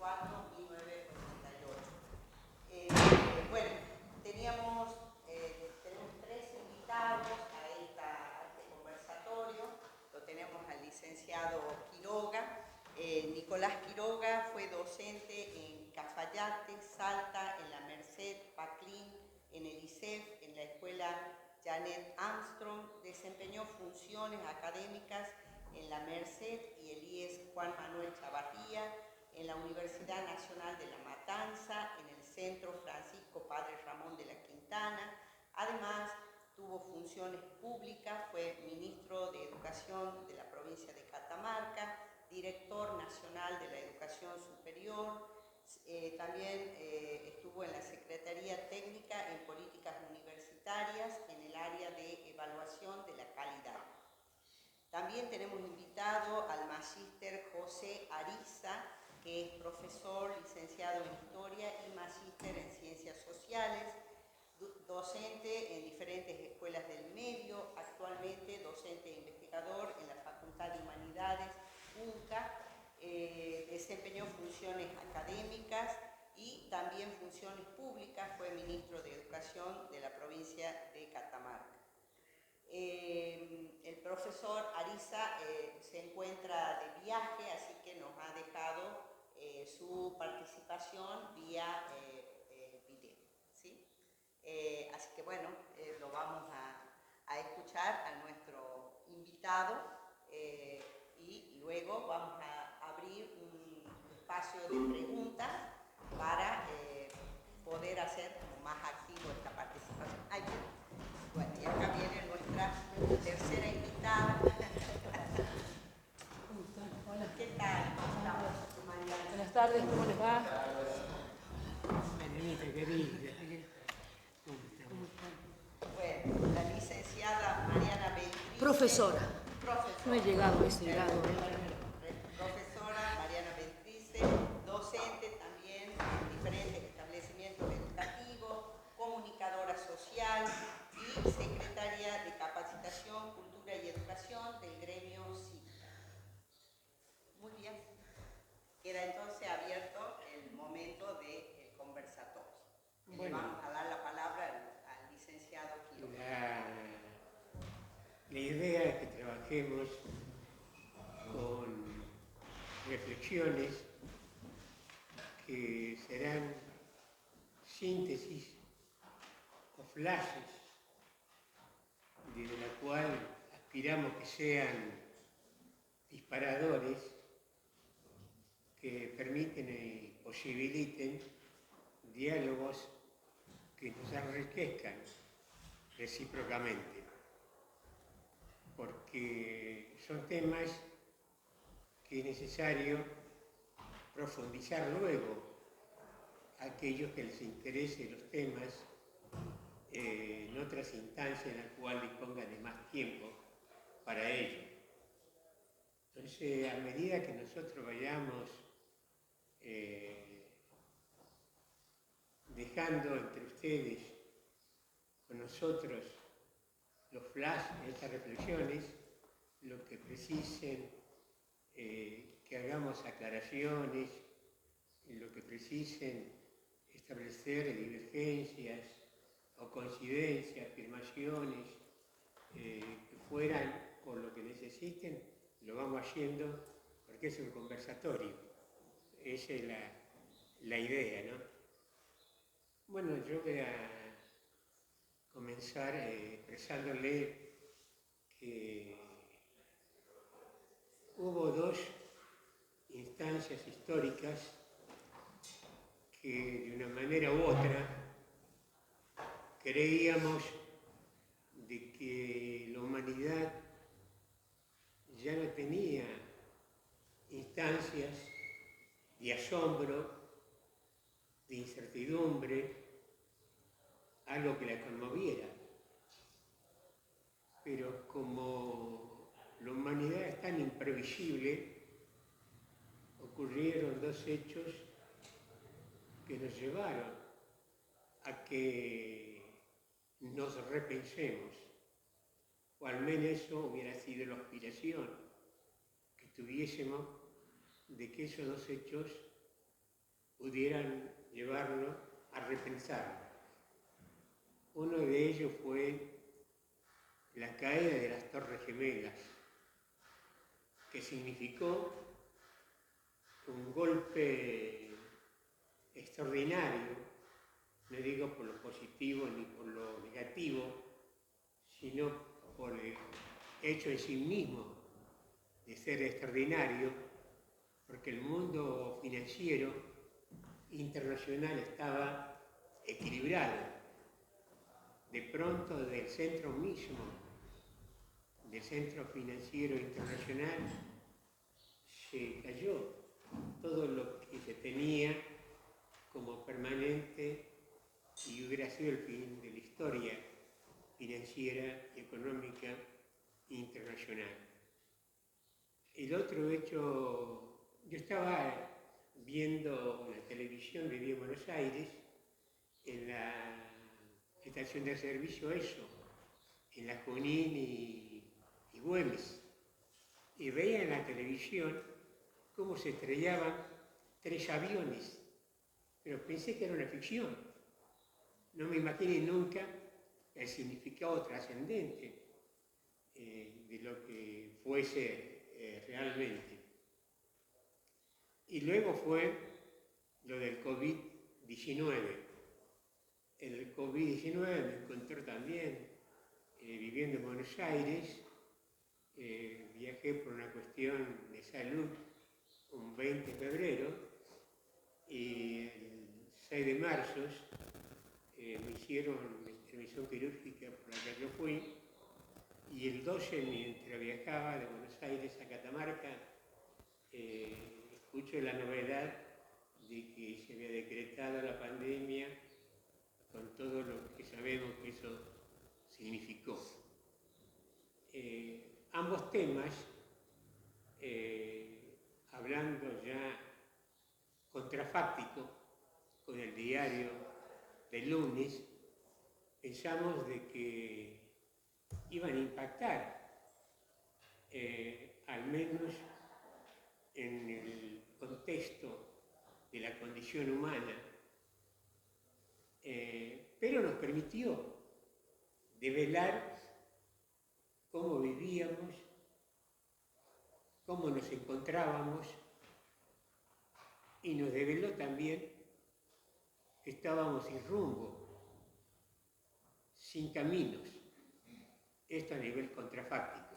1984-1988. Bueno, tenemos tres invitados a este conversatorio. Lo tenemos al licenciado Quiroga. Nicolás Quiroga fue docente en Cafayate, Salta, en la Merced, Paclín, en el ISEF, en la Escuela Janet Armstrong. Desempeñó funciones académicas en la Merced y el IES Juan Manuel Chavarría, en la Universidad Nacional de La Matanza, en el Centro Francisco Padre Ramón de la Quintana. Además, tuvo funciones públicas, fue ministro de Educación de la provincia de Catamarca, director nacional de la Educación Superior, también estuvo en la Secretaría Técnica en Políticas Universitarias en el área de evaluación de la calidad. También tenemos invitado al magíster José Ariza, que es profesor, licenciado en Historia y magíster en Ciencias Sociales, docente en diferentes escuelas del medio, actualmente docente e investigador en la Facultad de Humanidades, UNCA, desempeñó funciones académicas y también funciones públicas, fue ministro de Educación de la provincia de Catamarca. El profesor Ariza se encuentra de viaje, así que nos ha dejado su participación vía video, ¿sí? Así que bueno, lo vamos a escuchar a nuestro invitado y luego vamos a abrir un espacio de preguntas para poder hacer como más activo esta participación. Bueno, y acá viene nuestra tercera invitada. ¿Cómo están? Hola. ¿Qué tal? ¿Cómo estamos? Buenas tardes, ¿cómo les va? Menemita, querida. ¿Cómo están? Bueno, la licenciada Mariana Beltrice. Profesora. No he llegado a ese grado. Profesora Mariana Beltrice, docente también en diferentes establecimientos educativos, comunicadora social y secretaria de Capacitación, Cultura y Educación del gremio CICA. Muy bien. Queda entonces abierto el momento del conversatorio. Bueno. Le vamos a dar la palabra al licenciado Quiroga. La idea es que trabajemos con reflexiones que serán síntesis o flashes, desde la cual aspiramos que sean disparadores que permiten y posibiliten diálogos que nos enriquezcan recíprocamente, porque son temas que es necesario profundizar luego a aquellos que les interesen los temas en otras instancias en las cuales dispongan de más tiempo para ello. Entonces, a medida que nosotros vayamos dejando entre ustedes con nosotros los flashes, estas reflexiones, lo que precisen que hagamos aclaraciones, lo que precisen establecer divergencias o coincidencias, afirmaciones que fueran con lo que necesiten, lo vamos haciendo porque es un conversatorio. Esa es la idea, ¿no? Bueno, yo voy a comenzar expresándole que hubo dos instancias históricas que de una manera u otra creíamos de que la humanidad ya no tenía instancias de asombro, de incertidumbre, algo que la conmoviera. Pero como la humanidad es tan imprevisible, ocurrieron dos hechos que nos llevaron a que nos repensemos, o al menos eso hubiera sido la aspiración que tuviésemos, de que esos dos hechos pudieran llevarlo a repensarlo. Uno de ellos fue la caída de las Torres Gemelas, que significó un golpe extraordinario, no digo por lo positivo ni por lo negativo, sino por el hecho en sí mismo de ser extraordinario, porque el mundo financiero internacional estaba equilibrado. De pronto, del centro mismo, del centro financiero internacional, se cayó todo lo que se tenía como permanente y hubiera sido el fin de la historia financiera y económica internacional. El otro hecho, yo estaba viendo la televisión, vivía en Buenos Aires, en la estación de servicio ESO, en la Junín y Güemes, y veía en la televisión cómo se estrellaban 3 aviones, pero pensé que era una ficción. No me imaginé nunca el significado trascendente de lo que fuese realmente. Y luego fue lo del COVID-19. El COVID-19 me encontró también viviendo en Buenos Aires. Viajé por una cuestión de salud un 20 de febrero y el 6 de marzo me hicieron la intervención quirúrgica por la que yo fui, y el 12, mientras viajaba de Buenos Aires a Catamarca, escucho la novedad de que se había decretado la pandemia con todo lo que sabemos que eso significó. Ambos temas, hablando ya contrafáctico con el diario del lunes, pensamos de que iban a impactar, al menos en el contexto de la condición humana, pero nos permitió develar cómo vivíamos, cómo nos encontrábamos, y nos develó también que estábamos sin rumbo, sin caminos. Esto a nivel contrafáctico.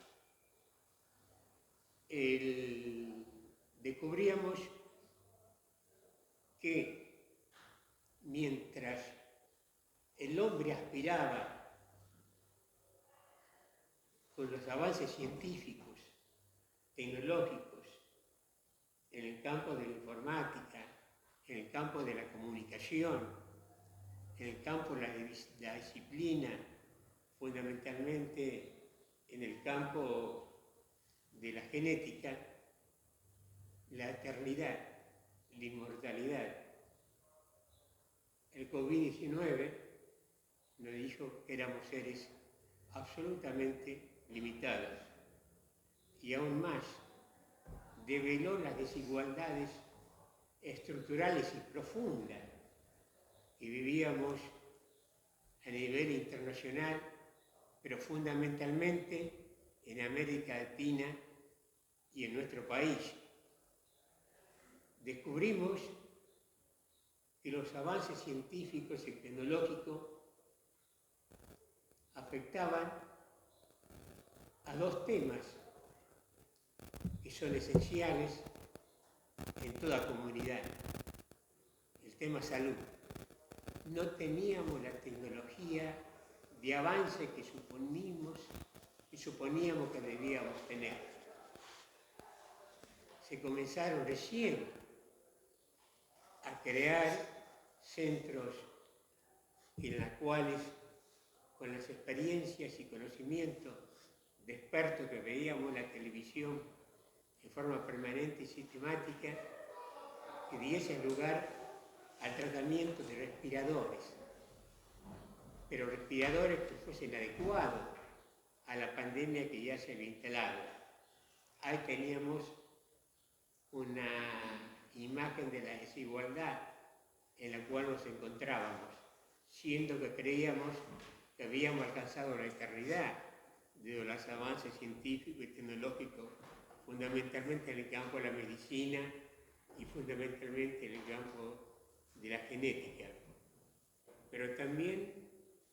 Descubríamos que mientras el hombre aspiraba con los avances científicos, tecnológicos, en el campo de la informática, en el campo de la comunicación, en el campo de la disciplina, fundamentalmente en el campo de la genética, la eternidad, la inmortalidad. El COVID-19 nos dijo que éramos seres absolutamente limitados, y aún más develó las desigualdades estructurales y profundas que vivíamos a nivel internacional, pero fundamentalmente en América Latina y en nuestro país. Descubrimos que los avances científicos y tecnológicos afectaban a 2 temas que son esenciales en toda comunidad. El tema salud. No teníamos la tecnología de avance que suponíamos que debíamos tener. Se comenzaron recién a crear centros en los cuales, con las experiencias y conocimientos de expertos que veíamos en la televisión en forma permanente y sistemática, que diesen lugar al tratamiento de respiradores, pero respiradores que fuesen adecuados a la pandemia que ya se había instalado. Ahí teníamos una imagen de la desigualdad en la cual nos encontrábamos, siendo que creíamos que habíamos alcanzado la eternidad de los avances científicos y tecnológicos, fundamentalmente en el campo de la medicina y fundamentalmente en el campo de la genética. Pero también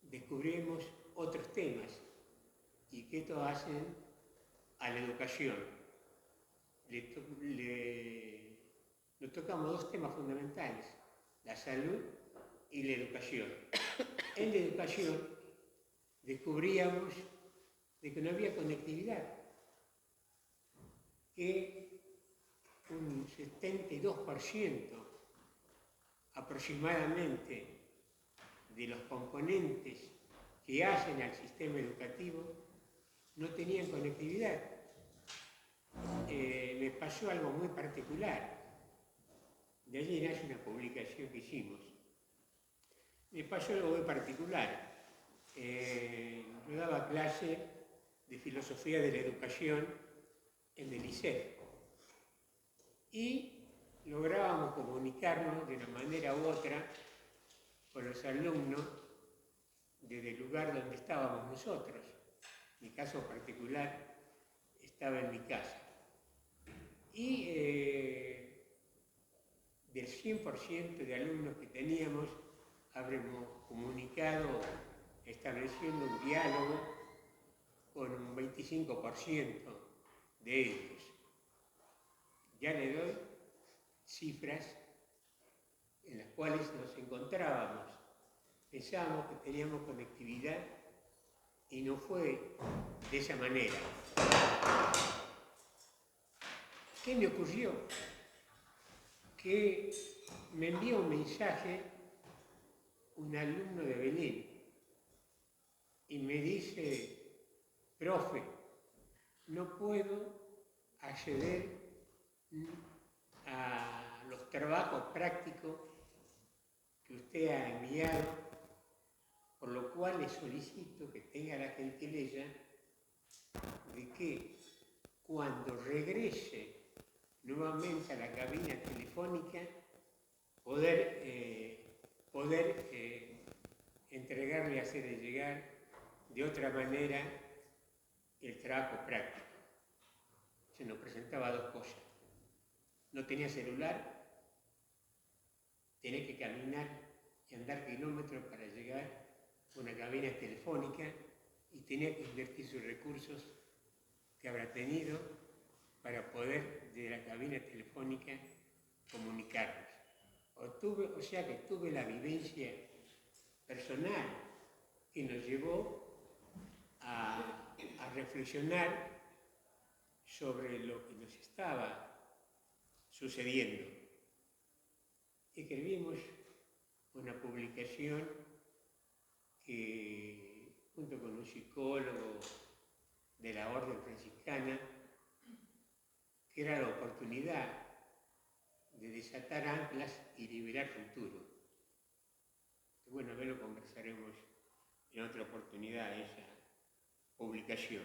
descubrimos otros temas y que esto hacen a la educación. Nos tocamos dos temas fundamentales, la salud y la educación. En la educación descubríamos de que no había conectividad, que un 72% aproximadamente de los componentes que hacen al sistema educativo no tenían conectividad. Me pasó algo muy particular. De allí nace una publicación que hicimos. Me pasó algo muy particular. Yo daba clase de filosofía de la educación en el liceo y lográbamos comunicarnos de una manera u otra con los alumnos desde el lugar donde estábamos nosotros. Mi caso particular estaba en mi casa. Y del 100% de alumnos que teníamos, habremos comunicado estableciendo un diálogo con un 25% de ellos. Ya le doy cifras en las cuales nos encontrábamos. Pensábamos que teníamos conectividad y no fue de esa manera. ¿Qué me ocurrió? Que me envió un mensaje un alumno de Belén y me dice: profe, no puedo acceder a los trabajos prácticos que usted ha enviado, por lo cual le solicito que tenga la gentileza de que cuando regrese nuevamente a la cabina telefónica poder entregarle y hacerle llegar de otra manera el trabajo práctico. Se nos presentaba dos cosas. No tenía celular, tenía que caminar y andar kilómetros para llegar a una cabina telefónica y tenía que invertir sus recursos que habrá tenido para poder desde la cabina telefónica comunicarnos. O sea que tuve la vivencia personal que nos llevó a reflexionar sobre lo que nos estaba sucediendo. Escribimos una publicación que, junto con un psicólogo de la Orden Franciscana, que era la oportunidad de desatar anclas y liberar futuro. Bueno, a ver, lo conversaremos en otra oportunidad, esa publicación.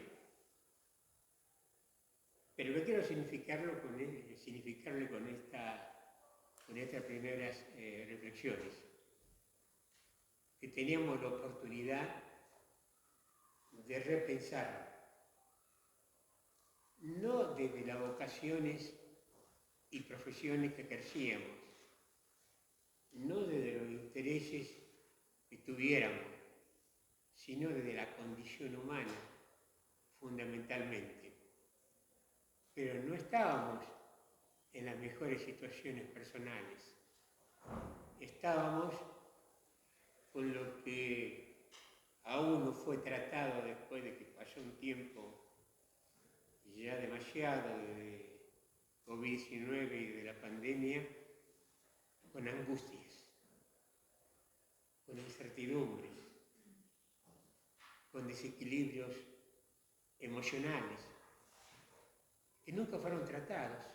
Pero yo quiero significarle con estas primeras reflexiones, que teníamos la oportunidad de repensar, no desde las vocaciones y profesiones que ejercíamos, no desde los intereses que tuviéramos, sino desde la condición humana, fundamentalmente. Pero no estábamos en las mejores situaciones personales. Estábamos con lo que aún no fue tratado después de que pasó un tiempo ya demasiado de COVID-19 y de la pandemia, con angustias, con incertidumbres, con desequilibrios emocionales que nunca fueron tratados.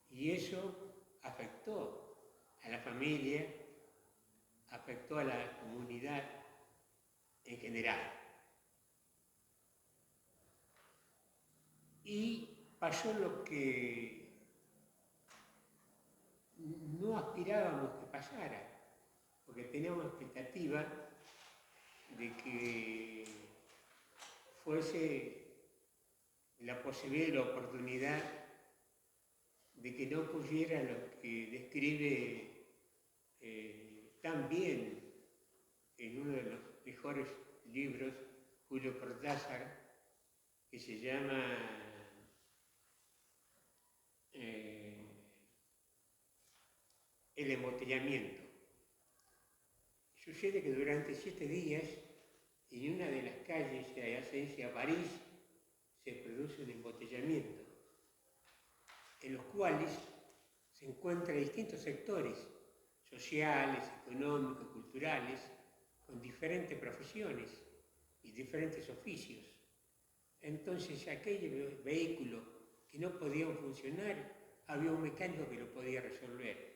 Y eso afectó a la familia, afectó a la comunidad en general. Y pasó lo que no aspirábamos que pasara, porque teníamos expectativa de que fuese la posibilidad y la oportunidad de que no ocurriera lo que describe tan bien en uno de los mejores libros, Julio Cortázar, que se llama El embotellamiento. Sucede que durante 7 días, en una de las calles adyacentes a París, se produce un embotellamiento, en los cuales se encuentran distintos sectores sociales, económicos, culturales, con diferentes profesiones y diferentes oficios. Entonces, aquel vehículo que no podía funcionar, había un mecánico que lo podía resolver.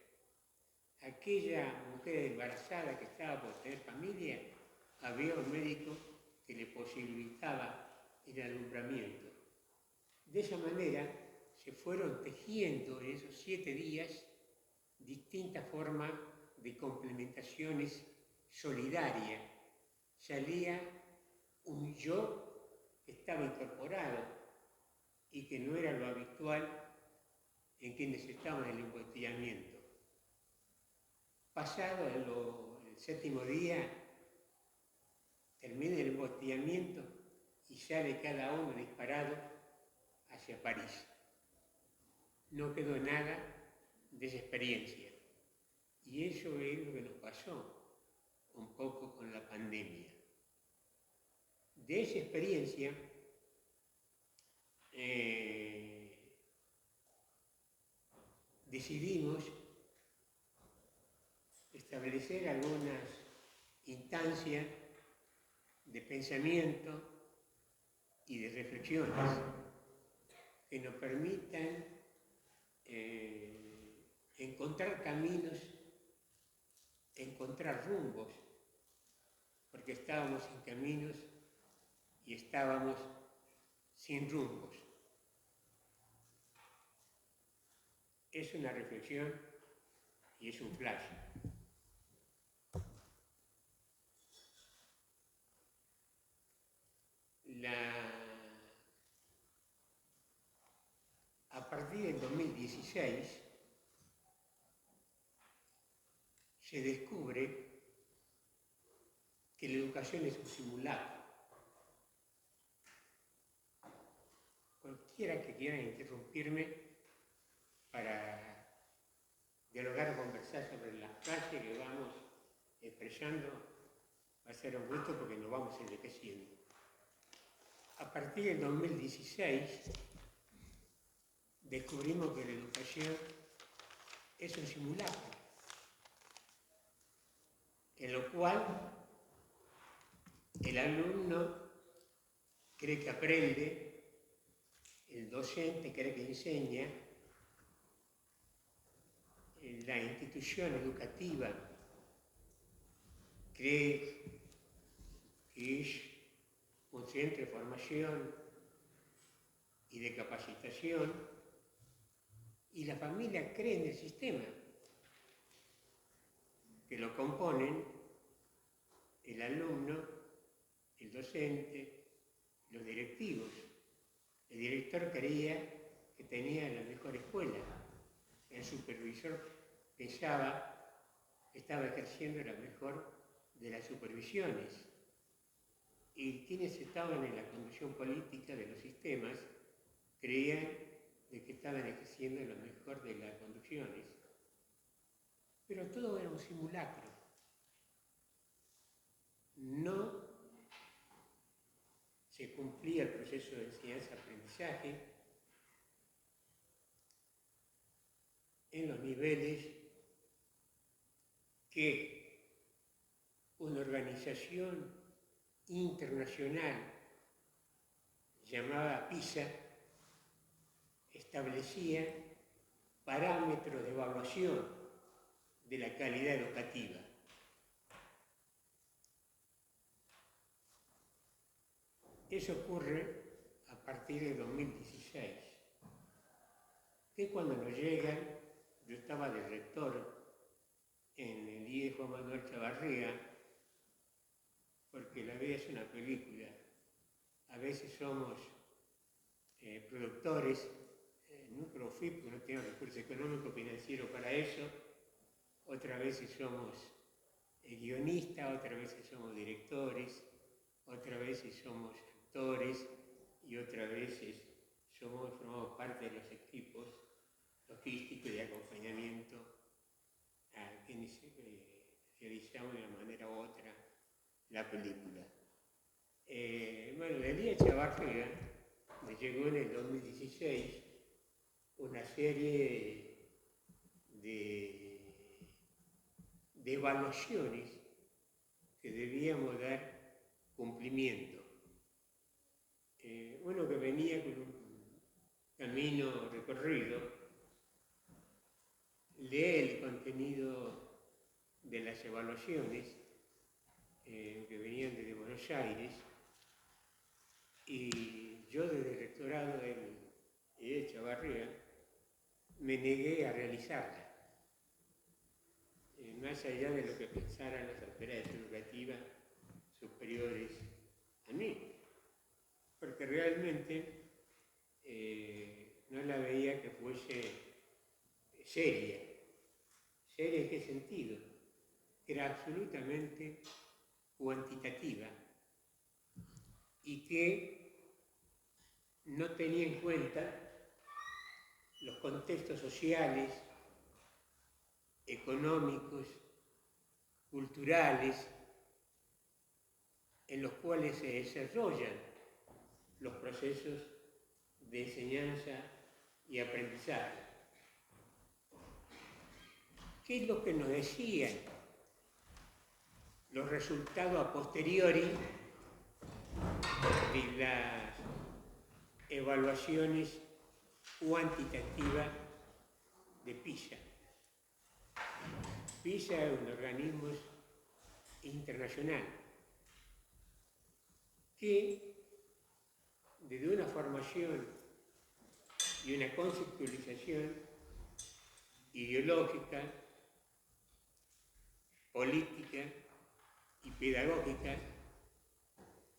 Aquella mujer embarazada que estaba por tener familia, había un médico que le posibilitaba el alumbramiento. De esa manera se fueron tejiendo en esos 7 días distintas formas de complementaciones solidarias. Salía un yo que estaba incorporado y que no era lo habitual en quienes estaban en el embotellamiento. Pasado el 7º día, termina el embotellamiento y sale cada uno disparado hacia París. No quedó nada de esa experiencia. Y eso es lo que nos pasó un poco con la pandemia. De esa experiencia decidimos establecer algunas instancias de pensamiento y de reflexiones que nos permitan encontrar caminos, encontrar rumbos, porque estábamos sin caminos y estábamos sin rumbos. Es una reflexión y es un flash. A partir del 2016 se descubre que la educación es un simulacro. Cualquiera que quiera interrumpirme para dialogar o conversar sobre la frase que vamos expresando va a ser un gusto porque nos vamos enriqueciendo. A partir del 2016 descubrimos que la educación es un simulacro, en lo cual el alumno cree que aprende, el docente cree que enseña, la institución educativa cree que es un centro de formación y de capacitación, y la familia cree en el sistema que lo componen el alumno, el docente, los directivos. El director creía que tenía la mejor escuela, el supervisor pensaba que estaba ejerciendo la mejor de las supervisiones, y quienes estaban en la conducción política de los sistemas creían de que estaban ejerciendo lo mejor de las conducciones, pero todo era un simulacro. No se cumplía el proceso de enseñanza-aprendizaje en los niveles que una organización internacional llamada PISA establecía parámetros de evaluación de la calidad educativa. Eso ocurre a partir de 2016, que cuando nos llegan, yo estaba de rector Juan Manuel Chavarría, porque la vida es una película. A veces somos productores, nunca lo fui porque no tengo recursos económicos financieros para eso, otras veces somos guionistas, otras veces somos directores, otras veces somos actores y otras veces formamos parte de los equipos logísticos y de acompañamiento a quienes realizamos de una manera u otra la película. Bueno, de Elías Chavarría me llegó en el 2016 una serie de evaluaciones que debíamos dar cumplimiento. Uno que venía con un camino recorrido, lee el contenido de las evaluaciones que venían desde Buenos Aires, y yo desde el rectorado de Chavarría me negué a realizarla, más allá de lo que pensaran las autoridades educativas superiores a mí, porque realmente no la veía que fuese seria. ¿Seria en qué sentido? Era absolutamente cuantitativa y que no tenía en cuenta los contextos sociales, económicos, culturales, en los cuales se desarrollan los procesos de enseñanza y aprendizaje. ¿Qué es lo que nos decían los resultados a posteriori de las evaluaciones cuantitativas de PISA? PISA es un organismo internacional que, desde una formación y una conceptualización ideológica, política y pedagógica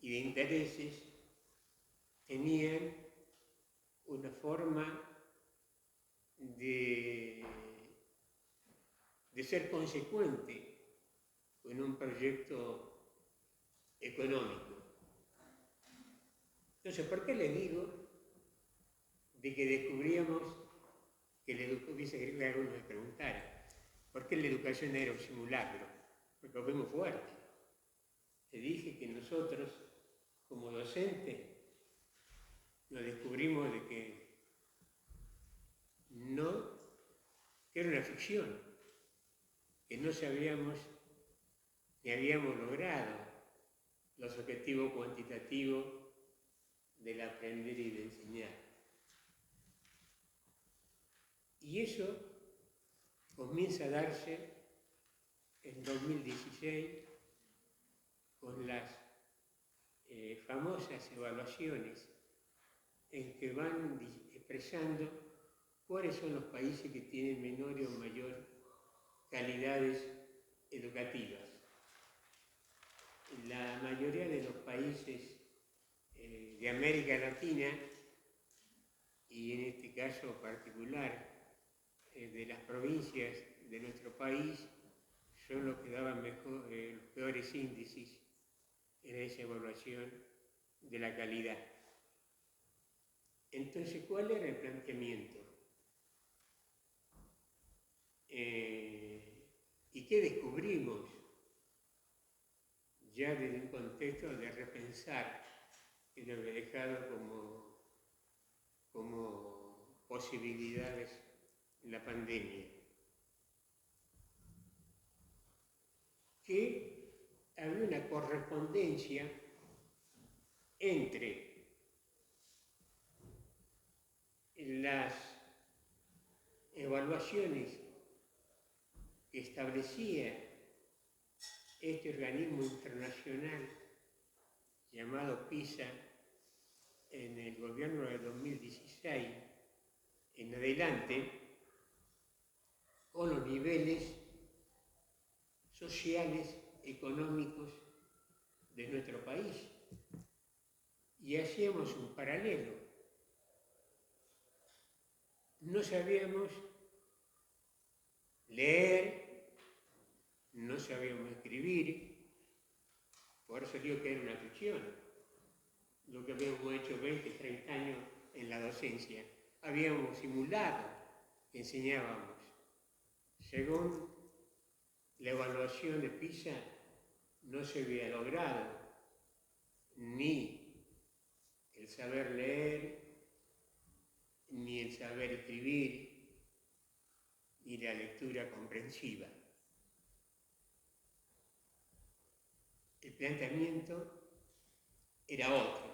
y de intereses, tenían una forma de ser consecuente con un proyecto económico. Entonces, ¿por qué les digo de que descubríamos que la educación, algunos me preguntaran, ¿por qué la educación era un simulacro? Porque fuimos fuertes. Te dije que nosotros, como docentes, nos descubrimos de que era una ficción, que no sabíamos ni habíamos logrado los objetivos cuantitativos del aprender y de enseñar. Y eso comienza a darse en 2016 con las famosas evaluaciones en que van expresando cuáles son los países que tienen menor o mayor calidades educativas. La mayoría de los países de América Latina, y en este caso particular de las provincias de nuestro país, son los que daban los peores índices en esa evaluación de la calidad. Entonces, ¿cuál era el planteamiento? ¿Y qué descubrimos? Ya desde un contexto de repensar, que lo había dejado como posibilidades en la pandemia, que había una correspondencia entre las evaluaciones que establecía este organismo internacional llamado PISA en el gobierno de 2016 en adelante, con los niveles sociales, económicos de nuestro país. Y hacíamos un paralelo. No sabíamos leer, no sabíamos escribir, por eso digo que era una ficción. Lo que habíamos hecho 20, 30 años en la docencia, habíamos simulado, enseñábamos. Según la evaluación de PISA, no se había logrado ni el saber leer, ni el saber escribir, ni la lectura comprensiva. El planteamiento era otro.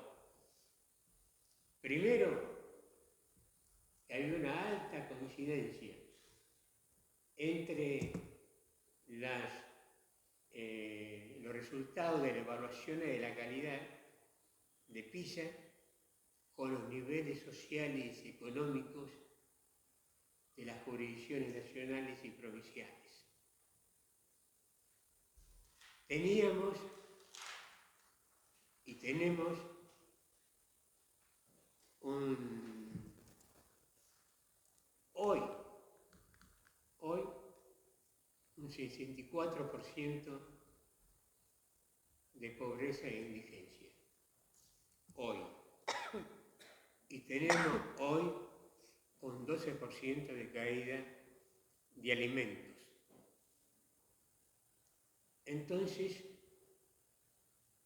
Primero, hay una alta coincidencia entre los resultados de la evaluación de la calidad de PISA con los niveles sociales y económicos de las jurisdicciones nacionales y provinciales. Teníamos y tenemos hoy un 64% de pobreza e indigencia. Hoy. Y tenemos hoy un 12% de caída de alimentos. Entonces,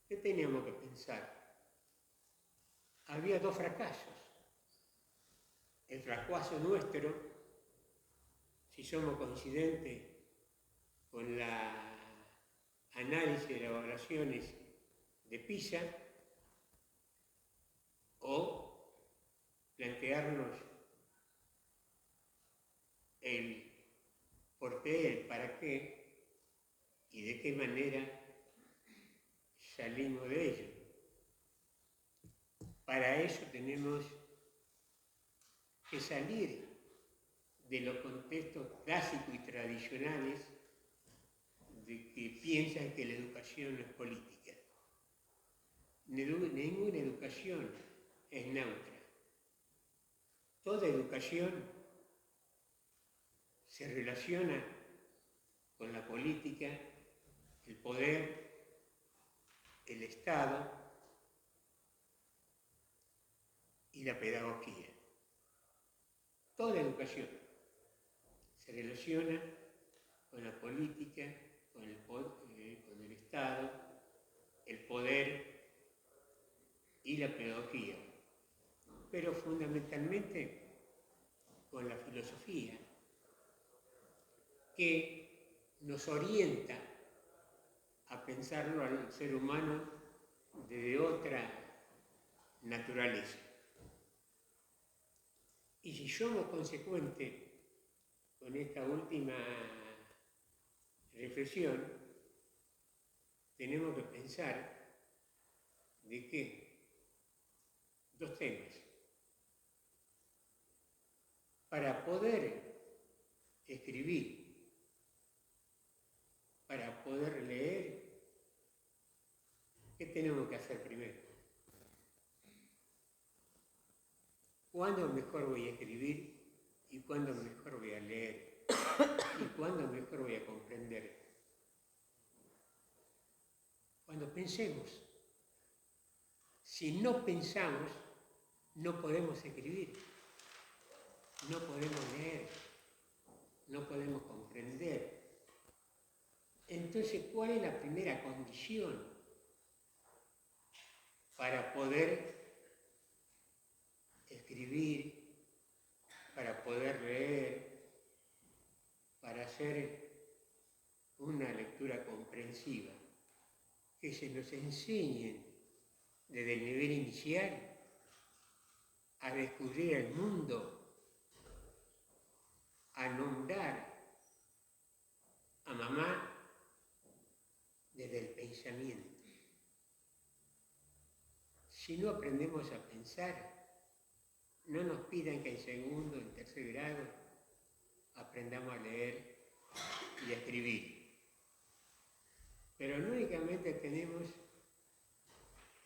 ¿qué teníamos que pensar? Había dos fracasos. El fracaso nuestro, si somos coincidentes con la análisis de las evaluaciones de PISA, o plantearnos el por qué, el para qué y de qué manera salimos de ello. Para eso tenemos que salir de los contextos clásicos y tradicionales de que piensan que la educación no es política. Ninguna educación es neutra. Toda educación se relaciona con la política, el poder, el Estado y la pedagogía. Toda educación se relaciona con la política, con el Estado, el poder y la pedagogía, pero fundamentalmente con la filosofía, que nos orienta a pensarlo al ser humano de otra naturaleza. Y si somos consecuentes con esta última reflexión, tenemos que pensar de que dos temas. Para poder escribir, para poder leer, ¿qué tenemos que hacer primero? ¿Cuándo mejor voy a escribir y cuándo mejor voy a leer? ¿Y cuándo mejor voy a comprender? Cuando pensemos. Si no pensamos, no podemos escribir, no podemos leer, no podemos comprender. Entonces, ¿cuál es la primera condición para poder escribir, para poder leer, para hacer una lectura comprensiva? Que se nos enseñen desde el nivel inicial a descubrir el mundo, a nombrar a mamá desde el pensamiento. Si no aprendemos a pensar, no nos pidan que en segundo, en tercer grado, aprendamos a leer y a escribir. Pero no únicamente tenemos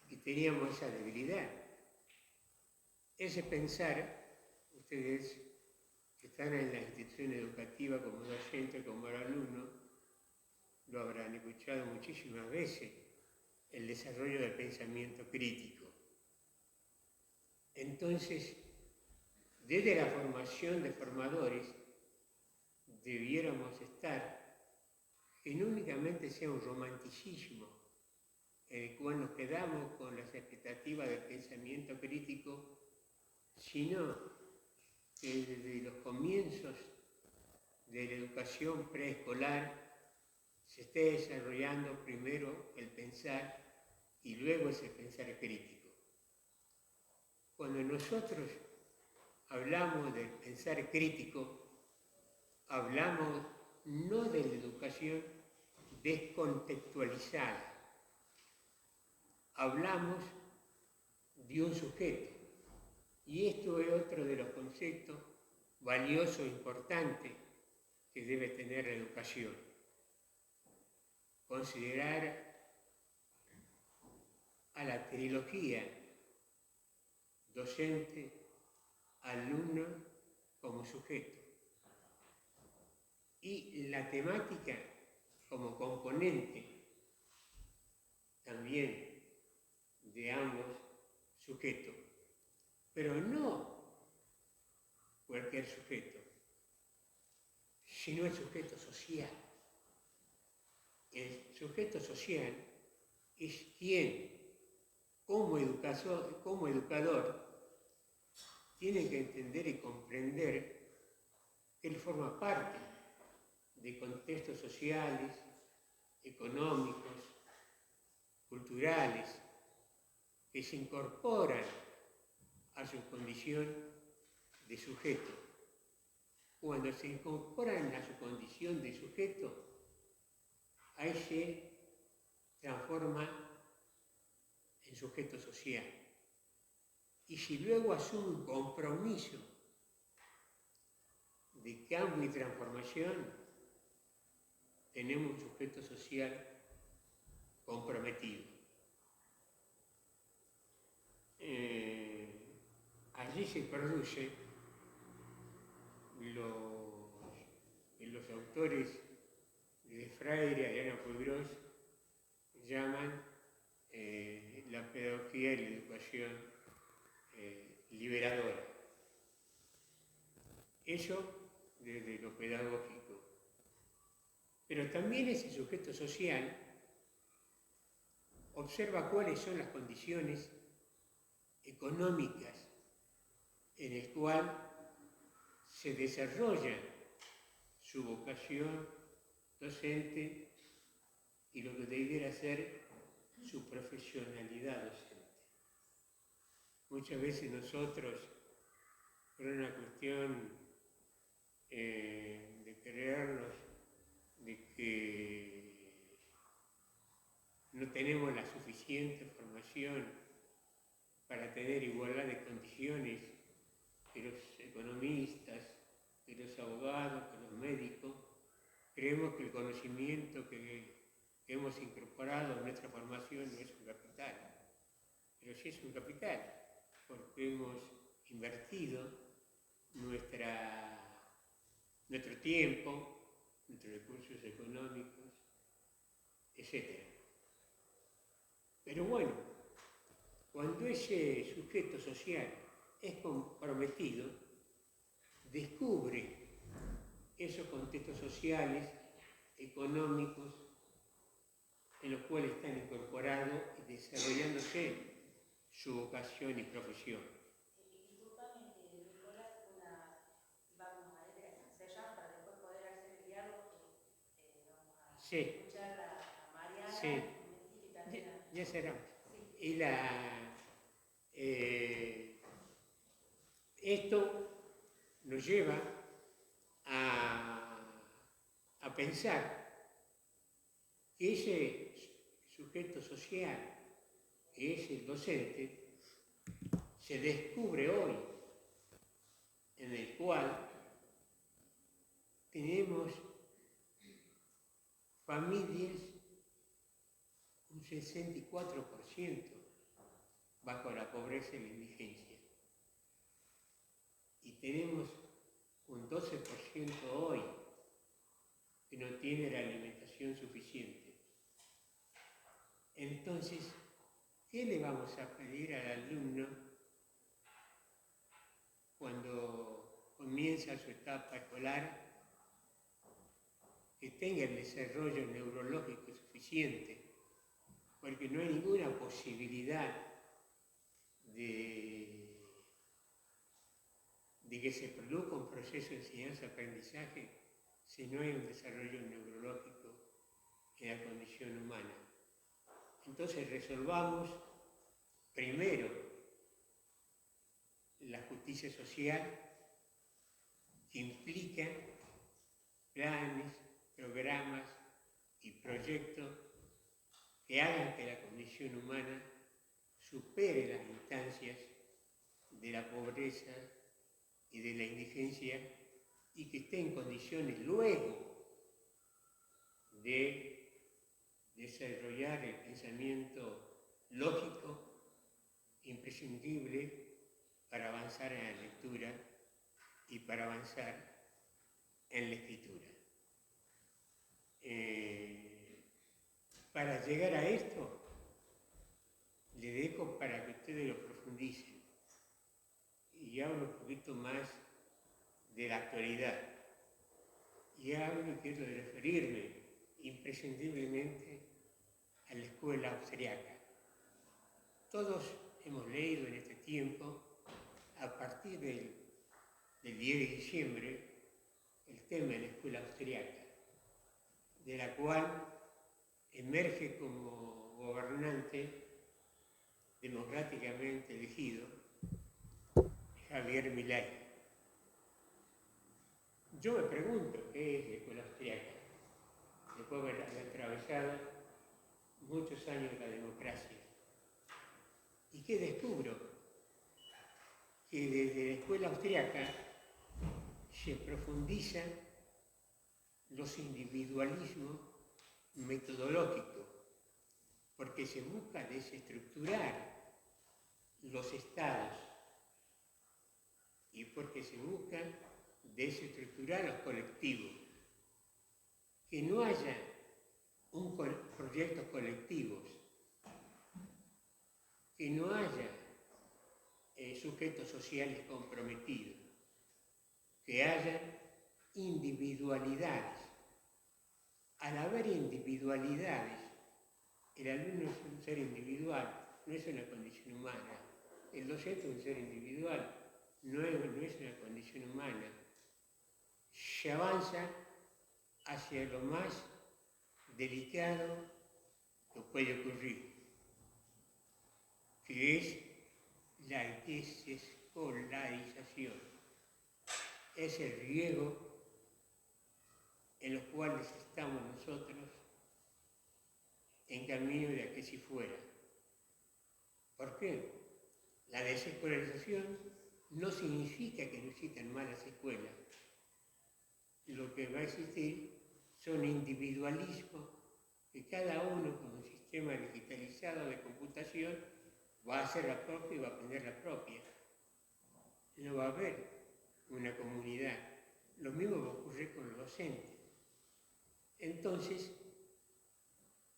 y teníamos esa debilidad. Ese pensar, ustedes que están en la institución educativa como docente, como alumno, lo habrán escuchado muchísimas veces, el desarrollo del pensamiento crítico. Entonces, desde la formación de formadores, debiéramos estar que no únicamente sea un romanticismo en el cual nos quedamos con las expectativas del pensamiento crítico, sino que desde los comienzos de la educación preescolar se esté desarrollando primero el pensar y luego ese pensar crítico. Cuando nosotros hablamos del pensar crítico, hablamos no de la educación descontextualizada, hablamos de un sujeto. Y esto es otro de los conceptos valiosos e importantes que debe tener la educación. Considerar a la trilogía docente, alumno como sujeto. Y la temática como componente también de ambos sujetos. Pero no cualquier sujeto, sino el sujeto social. El sujeto social es quien, como educador, tiene que entender y comprender que él forma parte de contextos sociales, económicos, culturales, que se incorporan a su condición de sujeto. Cuando se incorporan a su condición de sujeto, ahí se transforma en sujeto social. Y si luego asume un compromiso de cambio y transformación, tenemos un sujeto social comprometido. Allí se produce los autores de Freire, Ariana Puigros, llaman la pedagogía y la educación liberadora. Eso desde lo pedagógico. Pero también ese sujeto social observa cuáles son las condiciones económicas en el cual se desarrolla su vocación docente y lo que debiera ser su profesionalidad docente. Muchas veces nosotros, por una cuestión de creernos de que no tenemos la suficiente formación para tener igualdad de condiciones que los economistas, que los abogados, que los médicos, creemos que el conocimiento que hemos incorporado en nuestra formación no es un capital, pero sí es un capital, porque hemos invertido nuestro tiempo, nuestros recursos económicos, etc. Pero bueno, cuando ese sujeto social es comprometido, descubre esos contextos sociales, económicos, en los cuales están incorporados y desarrollándose su vocación y profesión. Disculpame, Nicolás, vamos a ensayar para después poder hacer el diálogo. Vamos a escuchar a Mariana. Sí, ya será. Sí. Y esto nos lleva a pensar que ese sujeto social, que es el docente, se descubre hoy, en el cual tenemos familias un 64% bajo la pobreza y la indigencia. Y tenemos un 12% hoy que no tiene la alimentación suficiente. Entonces, ¿qué le vamos a pedir al alumno cuando comienza su etapa escolar? Que tenga el desarrollo neurológico suficiente, porque no hay ninguna posibilidad de que se produzca un proceso de enseñanza-aprendizaje si no hay un desarrollo neurológico en la condición humana. Entonces resolvamos primero la justicia social, que implica planes, programas y proyectos que hagan que la condición humana supere las instancias de la pobreza y de la indigencia y que esté en condiciones luego de desarrollar el pensamiento lógico imprescindible para avanzar en la lectura y para avanzar en la escritura. Para llegar a esto, le dejo para que ustedes lo profundicen y hablo un poquito más de la actualidad y quiero referirme imprescindiblemente a la escuela austriaca. Todos hemos leído en este tiempo, a partir del 10 de diciembre, el tema de la escuela austriaca, de la cual emerge como gobernante democráticamente elegido Javier Milei. Yo me pregunto qué es la escuela austriaca, después de haber atravesado muchos años de la democracia. ¿Y qué descubro? Que desde la escuela austriaca se profundizan los individualismos metodológicos, porque se busca desestructurar los estados y porque se busca desestructurar los colectivos, que no haya proyectos colectivos, que no haya sujetos sociales comprometidos, que haya individualidades. Al haber individualidades, el alumno es un ser individual, no es una condición humana. El docente es un ser individual, no es una condición humana. Se avanza hacia lo más delicado que puede ocurrir, que es la desescolarización. Es el riesgo en los cuales estamos nosotros en camino de a que si fuera. ¿Por qué? La desescolarización no significa que no existan malas escuelas. Lo que va a existir son individualismos que cada uno con un sistema digitalizado de computación va a hacer la propia y va a aprender la propia. No va a haber una comunidad. Lo mismo va a ocurrir con los docentes. Entonces,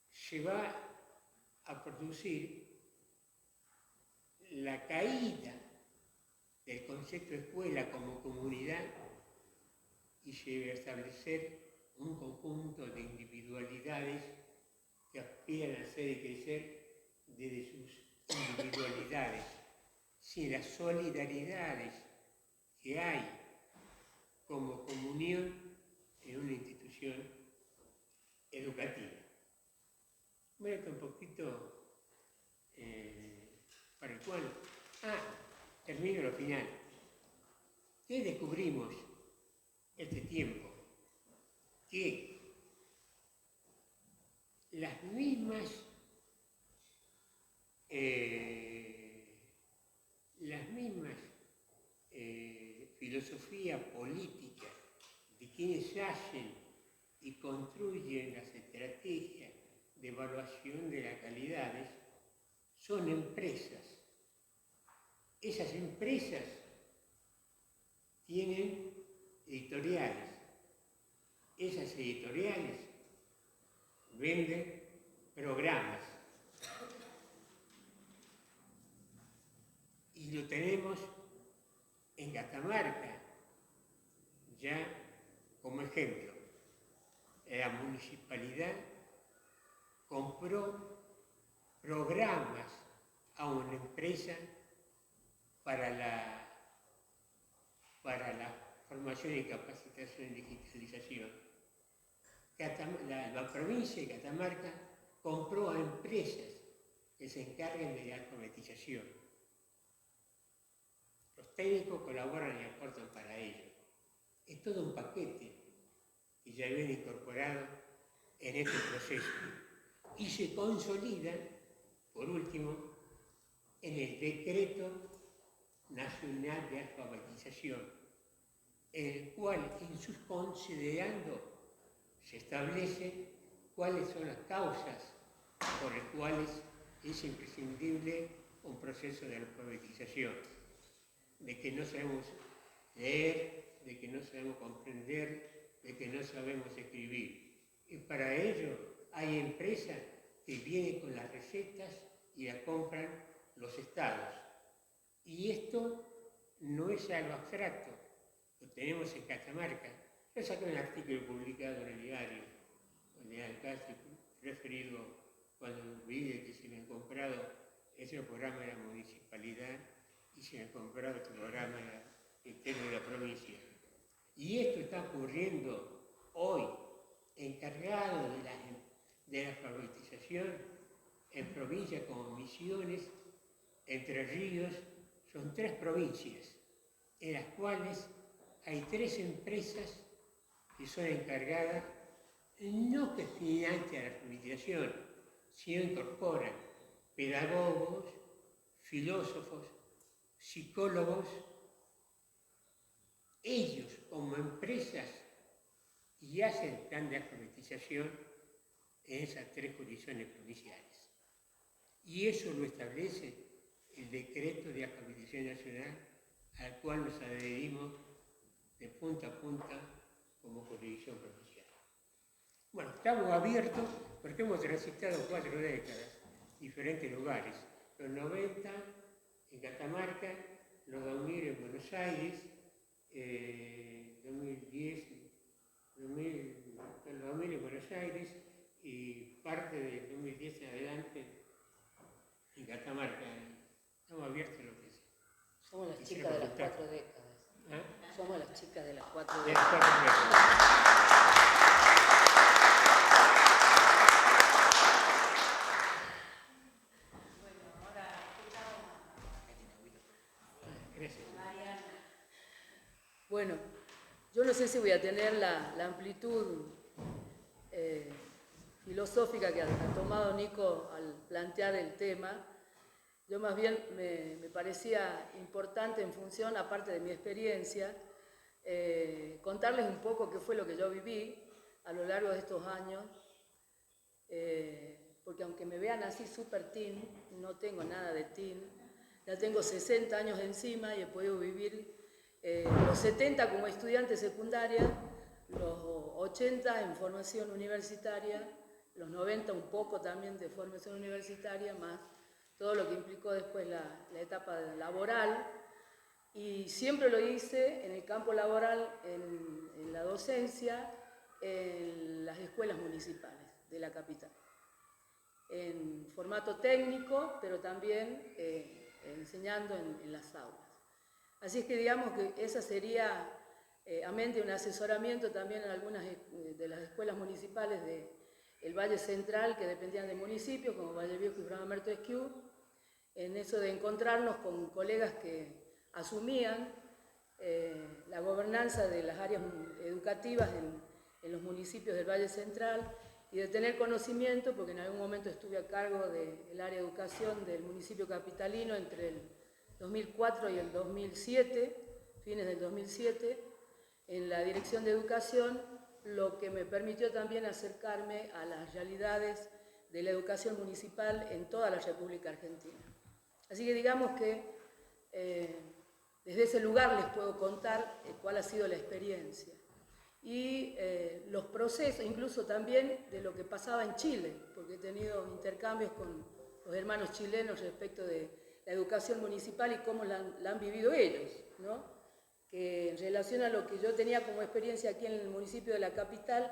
se va a producir la caída del concepto de escuela como comunidad y se va a establecer un conjunto de individualidades que aspiran a ser y crecer desde sus individualidades, sin las solidaridades que hay como comunión en una institución educativa. Voy a un poquito para el cual... termino lo final. ¿Qué descubrimos este tiempo? Que las mismas filosofías políticas de quienes hacen y construyen las estrategias de evaluación de las calidades son empresas. Esas empresas tienen editoriales. Esas editoriales venden programas. Y lo tenemos en Catamarca, ya como ejemplo. La municipalidad compró programas a una empresa para la formación y capacitación y digitalización. La provincia de Catamarca compró a empresas que se encarguen de la alfabetización. Los técnicos colaboran y aportan para ello. Es todo un paquete que ya viene incorporado en este proceso y se consolida, por último, en el Decreto Nacional de Alfabetización, en el cual, en sus considerandos, se establece cuáles son las causas por las cuales es imprescindible un proceso de alfabetización, de que no sabemos leer, de que no sabemos comprender, de que no sabemos escribir. Y para ello hay empresas que vienen con las recetas y las compran los estados. Y esto no es algo abstracto, lo tenemos en Catamarca. Yo saqué un artículo publicado en el diario, casi referido cuando vi que se me han comprado ese programa de la municipalidad y se me han comprado este programa interno de la provincia. Y esto está ocurriendo hoy, encargado de la alfabetización en provincias como Misiones, Entre Ríos. Son 3 provincias en las cuales hay 3 empresas que son encargadas, no que financian la alfabetización, sino incorporan pedagogos, filósofos, psicólogos. Ellos, como empresas, y hacen plan de alfabetización en esas 3 jurisdicciones provinciales. Y eso lo establece el Decreto de Alfabetización Nacional, al cual nos adherimos de punta a punta como jurisdicción provincial. Bueno, estamos abiertos porque hemos transitado 4 décadas, diferentes lugares. Los 90 en Catamarca, los 2000 en Buenos Aires, 2010, los 2000 en Buenos Aires y parte del 2010 en adelante en Catamarca. Estamos abiertos a lo que sea. Somos las chicas de las 4 décadas. ¿Ah? Somos las chicas de las 4 De las décadas. 4 décadas. Bueno, ahora escuchamos Gracias. a Mariana. Bueno, yo no sé si voy a tener la amplitud filosófica que ha tomado Nico al plantear el tema. Yo más bien me parecía importante en función, aparte de mi experiencia, contarles un poco qué fue lo que yo viví a lo largo de estos años, porque aunque me vean así súper teen, no tengo nada de teen, ya tengo 60 años encima y he podido vivir los 70 como estudiante secundaria, los 80 en formación universitaria, los 90 un poco también de formación universitaria, más todo lo que implicó después la etapa laboral, y siempre lo hice en el campo laboral, en la docencia, en las escuelas municipales de la capital, en formato técnico, pero también enseñando en las aulas. Así es que digamos que esa sería, amén de un asesoramiento también en algunas de las escuelas municipales del Valle Central, que dependían de municipios como Valle Viejo y Fran Alberto Esquiú, en eso de encontrarnos con colegas que asumían la gobernanza de las áreas educativas en los municipios del Valle Central y de tener conocimiento, porque en algún momento estuve a cargo del área de educación del municipio capitalino entre el 2004 y el 2007, fines del 2007, en la Dirección de Educación, lo que me permitió también acercarme a las realidades de la educación municipal en toda la República Argentina. Así que digamos que desde ese lugar les puedo contar cuál ha sido la experiencia y los procesos, incluso también de lo que pasaba en Chile, porque he tenido intercambios con los hermanos chilenos respecto de la educación municipal y cómo la han vivido ellos, ¿no? Que en relación a lo que yo tenía como experiencia aquí en el municipio de la capital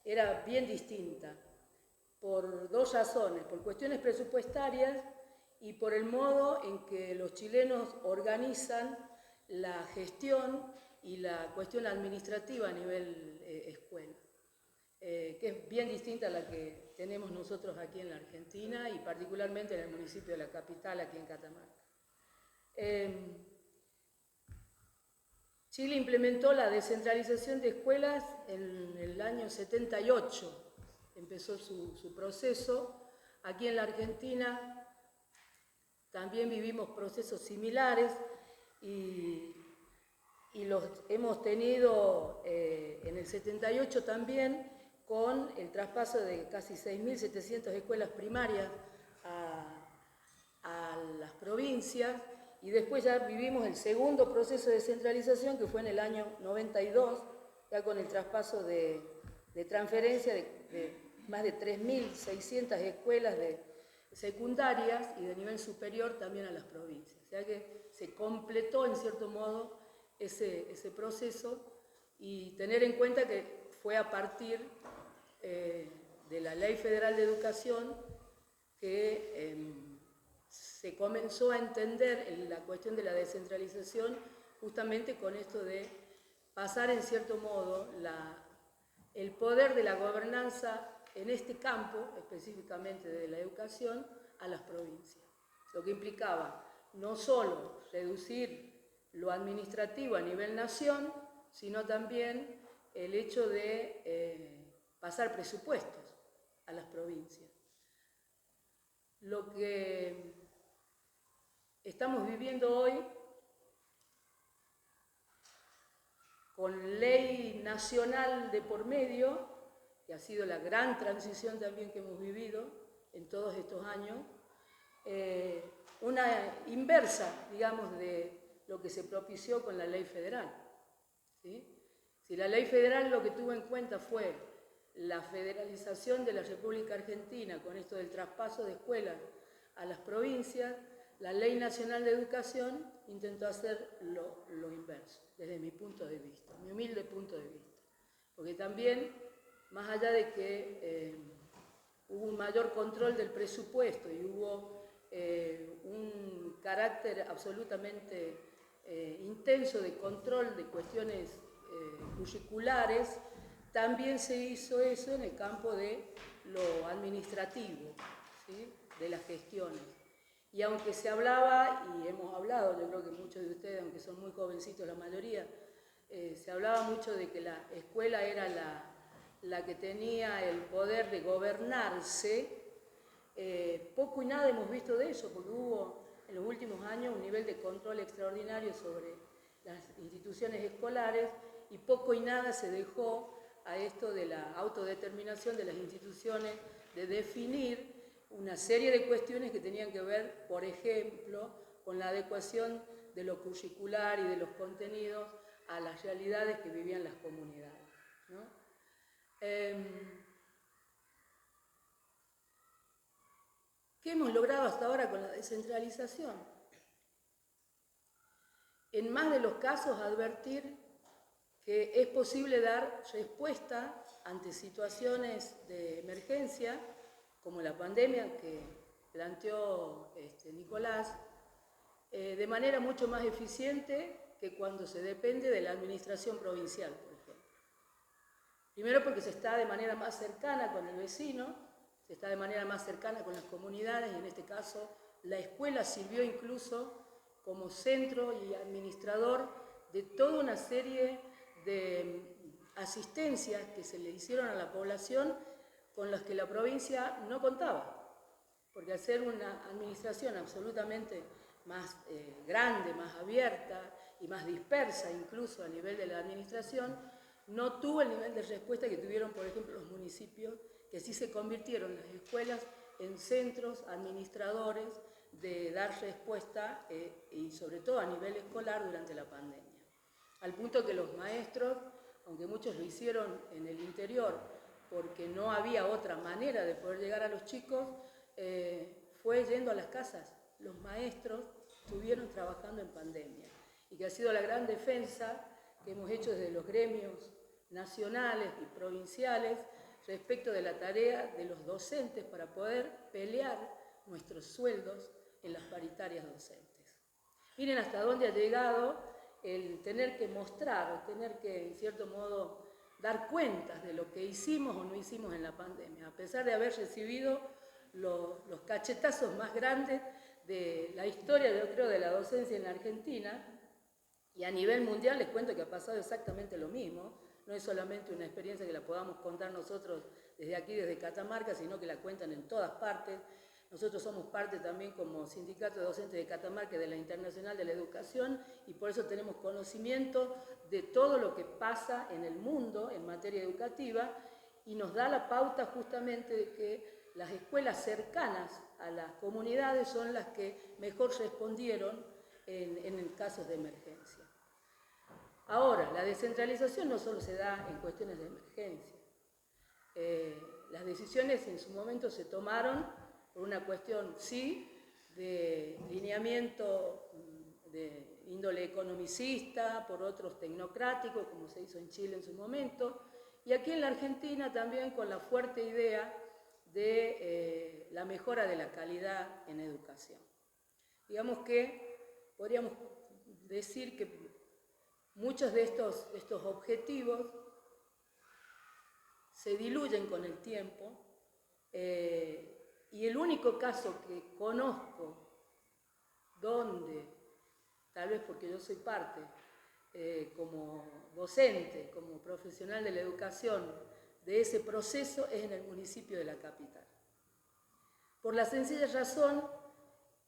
era bien distinta, por dos razones, por cuestiones presupuestarias y por el modo en que los chilenos organizan la gestión y la cuestión administrativa a nivel escuela, que es bien distinta a la que tenemos nosotros aquí en la Argentina y particularmente en el municipio de la capital, aquí en Catamarca. Chile implementó la descentralización de escuelas en el año 78, empezó su proceso. Aquí en la Argentina también vivimos procesos similares y los hemos tenido en el 78 también con el traspaso de casi 6.700 escuelas primarias a las provincias, y después ya vivimos el segundo proceso de descentralización que fue en el año 92, ya con el traspaso de transferencia de más de 3.600 escuelas secundarias y de nivel superior también a las provincias. O sea que se completó en cierto modo ese proceso, y tener en cuenta que fue a partir de la Ley Federal de Educación que se comenzó a entender la cuestión de la descentralización, justamente con esto de pasar en cierto modo el poder de la gobernanza en este campo, específicamente de la educación, a las provincias. Lo que implicaba no solo reducir lo administrativo a nivel nación, sino también el hecho de pasar presupuestos a las provincias. Lo que estamos viviendo hoy, con ley nacional de por medio, que ha sido la gran transición también que hemos vivido en todos estos años, una inversa, digamos, de lo que se propició con la ley federal, ¿sí? Si la ley federal lo que tuvo en cuenta fue la federalización de la República Argentina con esto del traspaso de escuelas a las provincias, la Ley Nacional de Educación intentó hacer lo inverso, desde mi punto de vista, mi humilde punto de vista. Porque también, más allá de que hubo un mayor control del presupuesto y hubo un carácter absolutamente intenso de control de cuestiones curriculares, también se hizo eso en el campo de lo administrativo, ¿sí? De las gestiones. Y aunque se hablaba, y hemos hablado, yo creo que muchos de ustedes, aunque son muy jovencitos la mayoría, se hablaba mucho de que la escuela era la que tenía el poder de gobernarse, poco y nada hemos visto de eso, porque hubo en los últimos años un nivel de control extraordinario sobre las instituciones escolares y poco y nada se dejó a esto de la autodeterminación de las instituciones, de definir una serie de cuestiones que tenían que ver, por ejemplo, con la adecuación de lo curricular y de los contenidos a las realidades que vivían las comunidades, ¿no? ¿Qué hemos logrado hasta ahora con la descentralización? En más de los casos, advertir que es posible dar respuesta ante situaciones de emergencia, como la pandemia que planteó Nicolás, de manera mucho más eficiente que cuando se depende de la administración provincial, por ejemplo. Primero porque se está de manera más cercana con el vecino, se está de manera más cercana con las comunidades, y en este caso la escuela sirvió incluso como centro y administrador de toda una serie de asistencias que se le hicieron a la población con las que la provincia no contaba, porque al ser una administración absolutamente más grande, más abierta y más dispersa incluso a nivel de la administración, no tuvo el nivel de respuesta que tuvieron, por ejemplo, los municipios que sí se convirtieron las escuelas en centros administradores de dar respuesta y sobre todo a nivel escolar durante la pandemia. Al punto que los maestros, aunque muchos lo hicieron en el interior porque no había otra manera de poder llegar a los chicos, fue yendo a las casas. Los maestros estuvieron trabajando en pandemia y que ha sido la gran defensa que hemos hecho desde los gremios nacionales y provinciales respecto de la tarea de los docentes para poder pelear nuestros sueldos en las paritarias docentes. Miren hasta dónde ha llegado el tener que mostrar, o tener que, en cierto modo, dar cuentas de lo que hicimos o no hicimos en la pandemia, a pesar de haber recibido los cachetazos más grandes de la historia, yo creo, de la docencia en la Argentina, y a nivel mundial les cuento que ha pasado exactamente lo mismo. No es solamente una experiencia que la podamos contar nosotros desde aquí, desde Catamarca, sino que la cuentan en todas partes. Nosotros somos parte también como sindicato de docentes de Catamarca de la Internacional de la Educación y por eso tenemos conocimiento de todo lo que pasa en el mundo en materia educativa y nos da la pauta justamente de que las escuelas cercanas a las comunidades son las que mejor respondieron en casos de emergencia. Ahora, la descentralización no solo se da en cuestiones de emergencia. Las decisiones en su momento se tomaron por una cuestión, sí, de lineamiento de índole economicista, por otros tecnocráticos, como se hizo en Chile en su momento, y aquí en la Argentina también con la fuerte idea de la mejora de la calidad en educación. Digamos que podríamos decir que muchos de estos objetivos se diluyen con el tiempo y el único caso que conozco donde, tal vez porque yo soy parte, como docente, como profesional de la educación, de ese proceso es en el municipio de la capital. Por la sencilla razón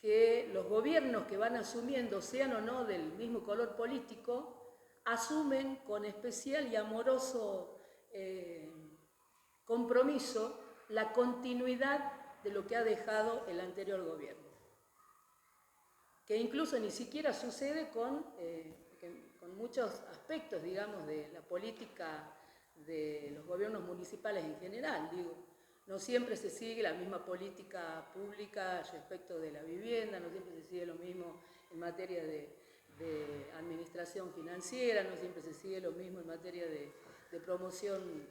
que los gobiernos que van asumiendo, sean o no del mismo color político, asumen con especial y amoroso compromiso la continuidad de lo que ha dejado el anterior gobierno, que incluso ni siquiera sucede con muchos aspectos, digamos, de la política de los gobiernos municipales en general. Digo, no siempre se sigue la misma política pública respecto de la vivienda, no siempre se sigue lo mismo en materia de administración financiera, no siempre se sigue lo mismo en materia de promoción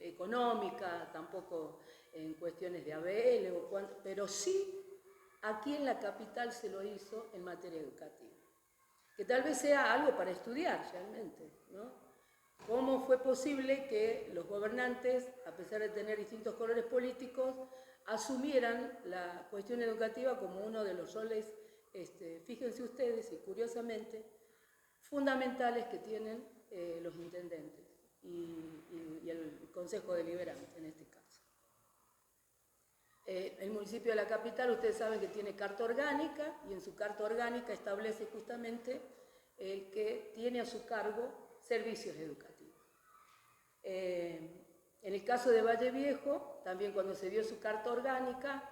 económica, tampoco en cuestiones de ABL, pero sí aquí en la capital se lo hizo en materia educativa. Que tal vez sea algo para estudiar realmente, ¿no? ¿Cómo fue posible que los gobernantes, a pesar de tener distintos colores políticos, asumieran la cuestión educativa como uno de los roles, fíjense ustedes, y curiosamente, fundamentales que tienen los intendentes y el Consejo Deliberante en este caso? El municipio de la capital, ustedes saben que tiene carta orgánica y en su carta orgánica establece justamente el que tiene a su cargo servicios educativos. En el caso de Valle Viejo, también cuando se dio su carta orgánica,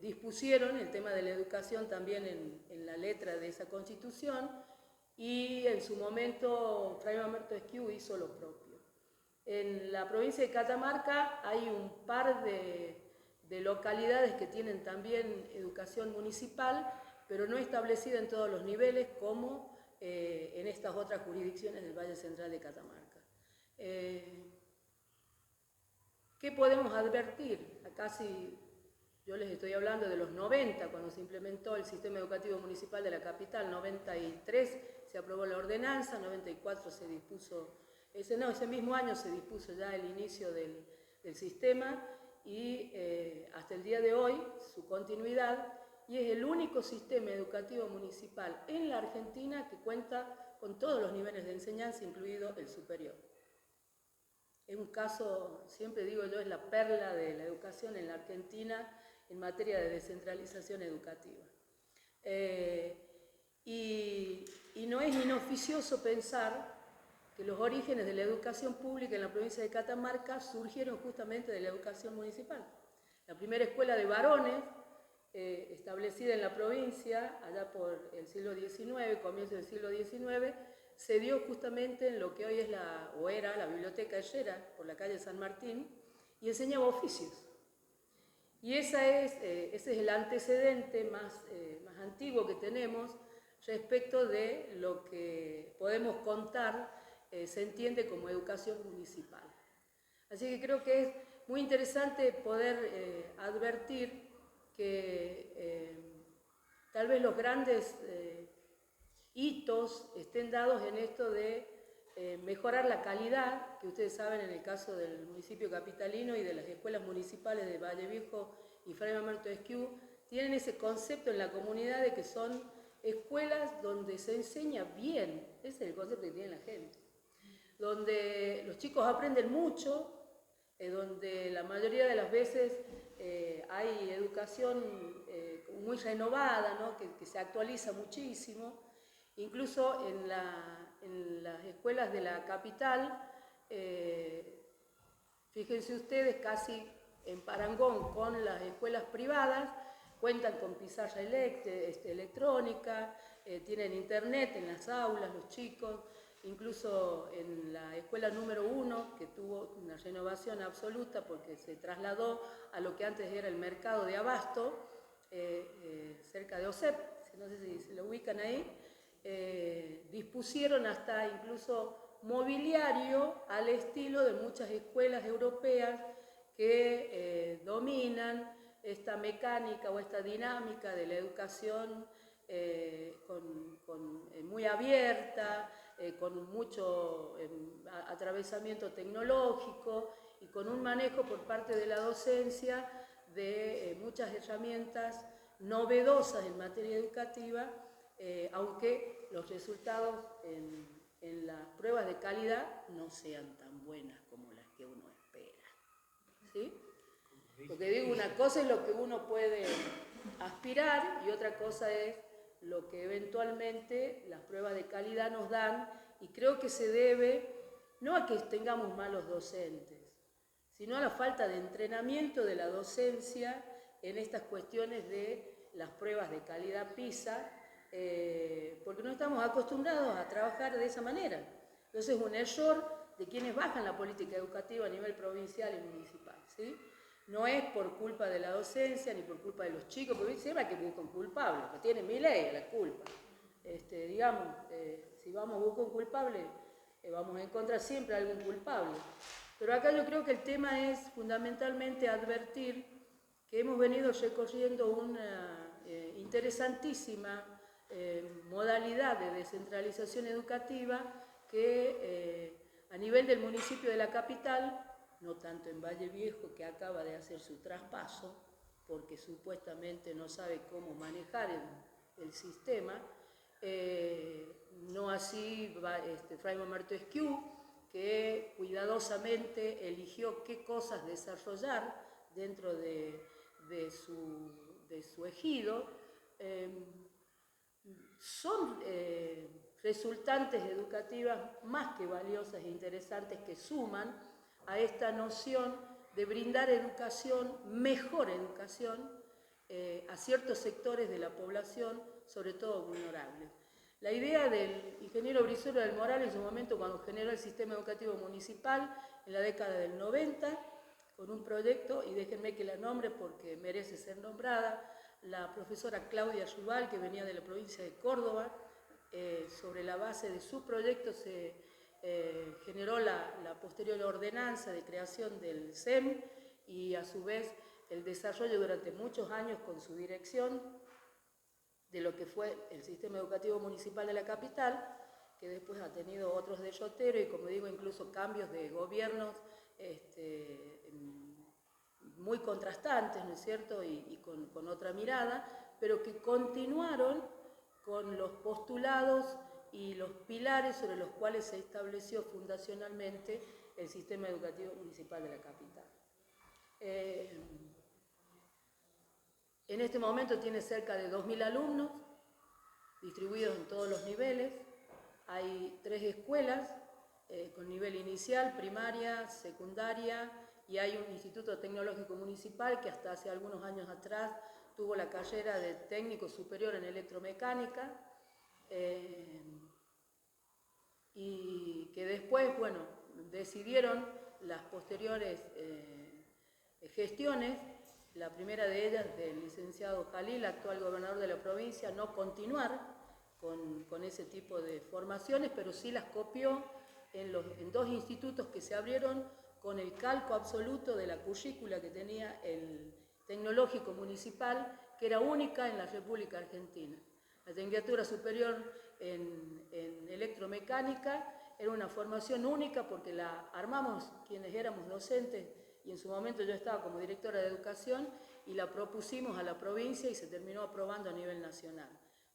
dispusieron el tema de la educación también en la letra de esa constitución y en su momento Fray Mamerto Esquiú hizo lo propio. En la provincia de Catamarca hay un par de localidades que tienen también educación municipal, pero no establecida en todos los niveles como en estas otras jurisdicciones del Valle Central de Catamarca. ¿Qué podemos advertir? Acá sí, yo les estoy hablando de los 90, cuando se implementó el sistema educativo municipal de la capital, 93 se aprobó la ordenanza, 94 se dispuso, ese mismo año se dispuso ya el inicio del sistema y hasta el día de hoy su continuidad, y es el único sistema educativo municipal en la Argentina que cuenta con todos los niveles de enseñanza, incluido el superior. Es un caso, siempre digo yo, es la perla de la educación en la Argentina en materia de descentralización educativa. Y no es inoficioso pensar que los orígenes de la educación pública en la provincia de Catamarca surgieron justamente de la educación municipal. La primera escuela de varones, establecida en la provincia, allá por el siglo XIX, comienzo del siglo XIX, se dio justamente en lo que hoy es era la Biblioteca Herrera, por la calle San Martín, y enseñaba oficios. Y ese es el antecedente más antiguo que tenemos respecto de lo que podemos contar, se entiende como educación municipal. Así que creo que es muy interesante poder advertir que tal vez los grandes hitos estén dados en esto de mejorar la calidad, que ustedes saben en el caso del municipio capitalino y de las escuelas municipales de Valle Viejo y Fray Mamerto Esquiú, tienen ese concepto en la comunidad de que son escuelas donde se enseña bien, ese es el concepto que tiene la gente, donde los chicos aprenden mucho, donde la mayoría de las veces hay educación muy renovada, ¿no? que se actualiza muchísimo, incluso en las escuelas de la capital, fíjense ustedes, casi en parangón con las escuelas privadas, cuentan con pizarra electrónica, tienen internet en las aulas los chicos, incluso en la escuela número 1, que tuvo una renovación absoluta porque se trasladó a lo que antes era el mercado de abasto, cerca de OSEP, no sé si se lo ubican ahí, dispusieron hasta incluso mobiliario al estilo de muchas escuelas europeas que dominan esta mecánica o esta dinámica de la educación muy abierta, con mucho atravesamiento tecnológico y con un manejo por parte de la docencia de muchas herramientas novedosas en materia educativa, aunque los resultados en las pruebas de calidad no sean tan buenas como las que uno espera. ¿Sí? Porque digo, una cosa es lo que uno puede aspirar y otra cosa es lo que eventualmente las pruebas de calidad nos dan, y creo que se debe no a que tengamos malos docentes, sino a la falta de entrenamiento de la docencia en estas cuestiones de las pruebas de calidad PISA, porque no estamos acostumbrados a trabajar de esa manera. Entonces es un error de quienes bajan la política educativa a nivel provincial y municipal, ¿sí? No es por culpa de la docencia ni por culpa de los chicos, porque siempre hay que buscar un culpable, que tiene mi ley la culpa. Digamos, si vamos a buscar un culpable, vamos a encontrar siempre algún culpable. Pero acá yo creo que el tema es fundamentalmente advertir que hemos venido recorriendo una interesantísima modalidad de descentralización educativa que a nivel del municipio de la capital, no tanto en Valle Viejo, que acaba de hacer su traspaso, porque supuestamente no sabe cómo manejar el sistema, no así Fray Mamerto Esquiú, que cuidadosamente eligió qué cosas desarrollar dentro de su ejido, son resultantes educativas más que valiosas e interesantes que suman a esta noción de brindar educación, mejor educación, a ciertos sectores de la población, sobre todo vulnerables. La idea del ingeniero Brizuela del Moral en su momento, cuando generó el sistema educativo municipal en la década del 90, con un proyecto, y déjenme que la nombre porque merece ser nombrada, la profesora Claudia Yubal, que venía de la provincia de Córdoba, sobre la base de su proyecto se generó la posterior ordenanza de creación del SEM y a su vez el desarrollo durante muchos años con su dirección de lo que fue el sistema educativo municipal de la capital, que después ha tenido otros derroteros y, como digo, incluso cambios de gobiernos muy contrastantes, ¿no es cierto?, y con otra mirada, pero que continuaron con los postulados y los pilares sobre los cuales se estableció fundacionalmente el sistema educativo municipal de la capital. En este momento tiene cerca de 2.000 alumnos, distribuidos en todos los niveles. Hay 3 escuelas con nivel inicial, primaria, secundaria, y hay un instituto tecnológico municipal que hasta hace algunos años atrás tuvo la carrera de técnico superior en electromecánica, y que después, bueno, decidieron las posteriores gestiones, la primera de ellas del licenciado Jalil, actual gobernador de la provincia, no continuar con ese tipo de formaciones, pero sí las copió en 2 institutos que se abrieron con el calco absoluto de la currícula que tenía el tecnológico municipal, que era única en la República Argentina. La Tecnicatura Superior en electromecánica era una formación única porque la armamos quienes éramos docentes, y en su momento yo estaba como directora de educación, y la propusimos a la provincia y se terminó aprobando a nivel nacional,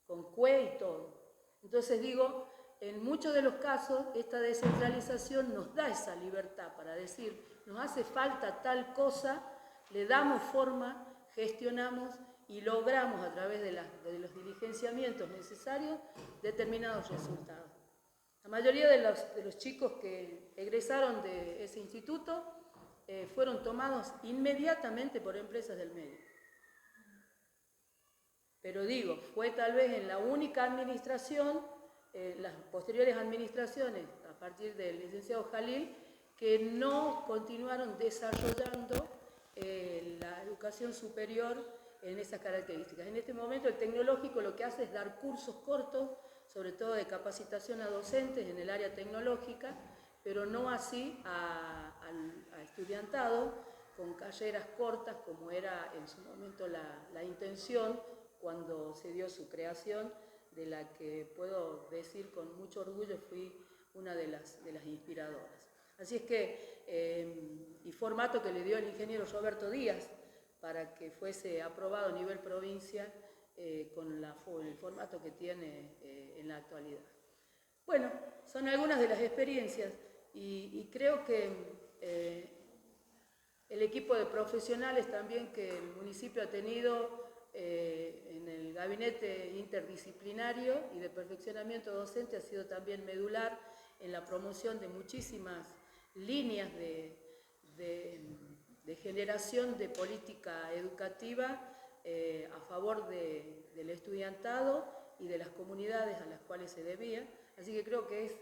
con CUE y todo. Entonces digo, en muchos de los casos esta descentralización nos da esa libertad para decir, nos hace falta tal cosa, le damos forma, gestionamos y logramos a través de los diligenciamientos necesarios determinados resultados. La mayoría de los chicos que egresaron de ese instituto fueron tomados inmediatamente por empresas del medio. Pero digo, fue tal vez en la única administración, las posteriores administraciones, a partir del licenciado Jalil, que no continuaron desarrollando la educación superior en esas características. En este momento el tecnológico lo que hace es dar cursos cortos, sobre todo de capacitación a docentes en el área tecnológica, pero no así al estudiantado con carreras cortas, como era en su momento la intención cuando se dio su creación, de la que puedo decir con mucho orgullo fui una de las inspiradoras. Así es que, y formato que le dio el ingeniero Roberto Díaz para que fuese aprobado a nivel provincia con el formato que tiene en la actualidad. Bueno, son algunas de las experiencias y creo que el equipo de profesionales también que el municipio ha tenido en el gabinete interdisciplinario y de perfeccionamiento docente ha sido también medular en la promoción de muchísimas líneas de generación de política educativa a favor del estudiantado y de las comunidades a las cuales se debía. Así que creo que es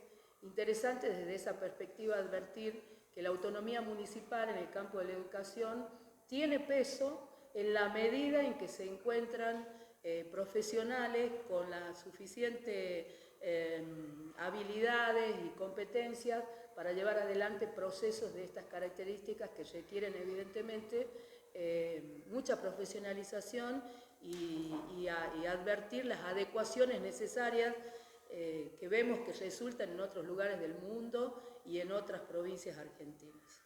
interesante desde esa perspectiva advertir que la autonomía municipal en el campo de la educación tiene peso en la medida en que se encuentran profesionales con las suficientes habilidades y competencias para llevar adelante procesos de estas características que requieren evidentemente mucha profesionalización y advertir las adecuaciones necesarias que vemos que resultan en otros lugares del mundo y en otras provincias argentinas.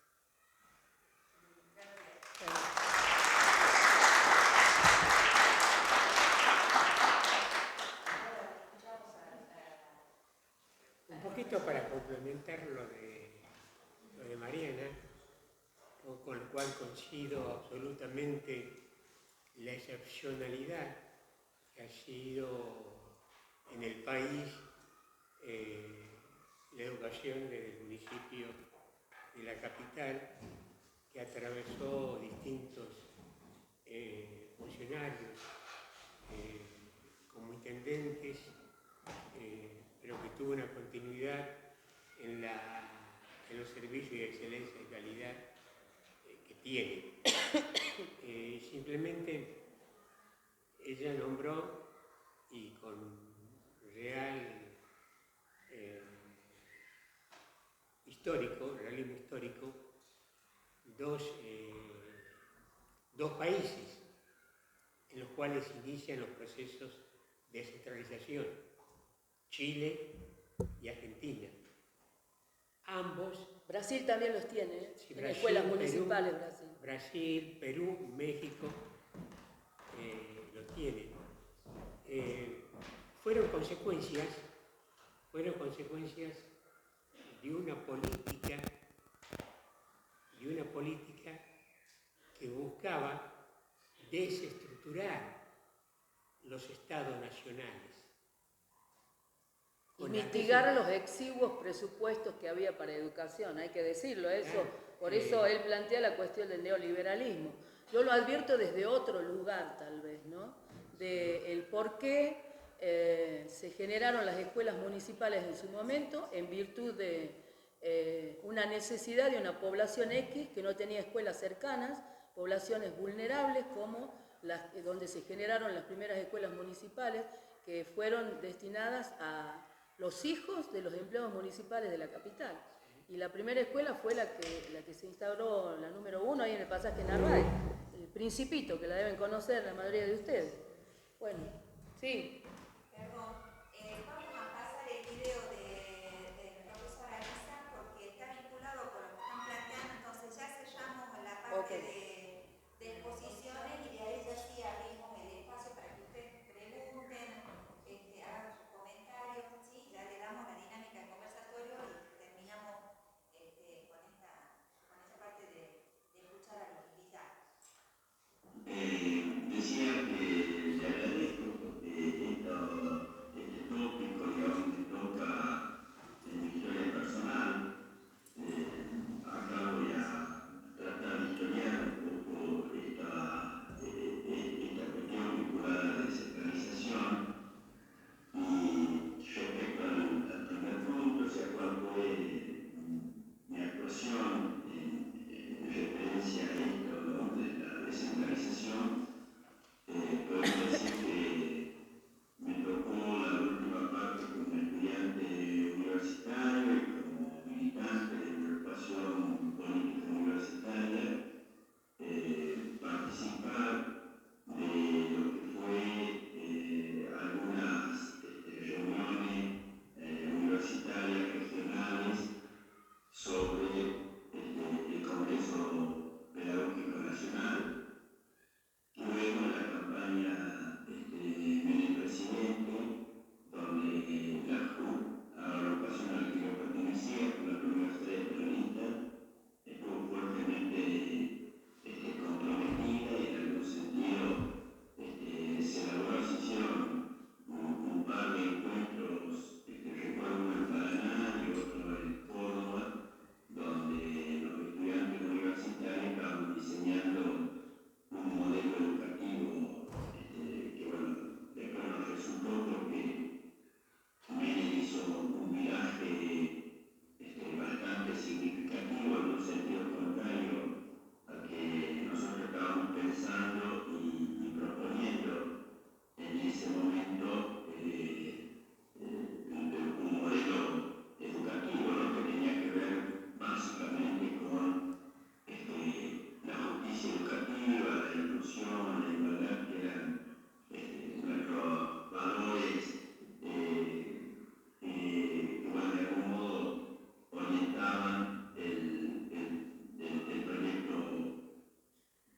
Un poquito para complementar lo de Mariana, con el cual coincido absolutamente la excepcionalidad que ha sido en el país la educación del municipio de la capital, que atravesó distintos funcionarios como intendentes, pero que tuvo una continuidad en los servicios de excelencia y calidad que tiene. Simplemente ella nombró, y con real realismo histórico, dos países en los cuales inician los procesos de descentralización: Chile y Argentina. Ambos. Brasil también los tiene, Sí, en Brasil, escuelas municipales. Perú, Brasil, Perú, México los tienen. Fueron consecuencias de una política que buscaba desestructurar los estados nacionales Y mitigar los exiguos presupuestos que había para educación, hay que decirlo, eso. Por eso él plantea la cuestión del neoliberalismo. Yo lo advierto desde otro lugar, tal vez, ¿no? De el por qué se generaron las escuelas municipales en su momento en virtud de una necesidad de una población X que no tenía escuelas cercanas, poblaciones vulnerables como donde se generaron las primeras escuelas municipales que fueron destinadas a los hijos de los empleados municipales de la capital. Y la primera escuela fue la que se instauró, la número 1, ahí en el pasaje Narváez, el Principito, que la deben conocer la mayoría de ustedes. Bueno, sí. Perdón, vamos a pasar el video de la profesora Lisa porque está vinculado con lo que están planteando, entonces ya sellamos la parte de exposiciones y de ahí ya sí abrimos el espacio para que ustedes pregunten, hagan sus comentarios, ¿sí? Ya le damos la dinámica del conversatorio y terminamos con esta parte de escuchar a los invitados. Decía que le agradezco porque este tópico, digamos, que toca en mi historia personal. Acá voy a tratar de historiar un poco esta cuestión vinculada a la descentralización. Y respecto al primer punto, o sea, cuál fue mi actuación en referencia a esto, ¿no?, de la descentralización, puedo decir que me tocó la última parte como estudiante universitario y como militante de una agrupación política universitaria, participar de lo que fue algunas reuniones universitarias regionales sobre el Congreso Pedagógico Nacional. Luego la campaña Menem Presidente, donde la JUP, a la agrupación a la que yo pertenecía, con la primera estrella peronista, estuvo fuertemente comprometida y en algún sentido se elaboró, se hicieron un par de encuentros, recuerdo uno en Paraná y otro en Córdoba, donde los estudiantes universitarios estaban diseñando un modelo educativo que, bueno, después nos resultó porque Menem hizo un viraje bastante significativo en un sentido contrario al que nosotros estábamos pensando y proponiendo en ese momento un modelo educativo, ¿no?, que tenía que ver básicamente con la justicia educativa, la inclusión, la igualdad, que eran nuestros valores que, bueno, de algún modo orientaban el proyecto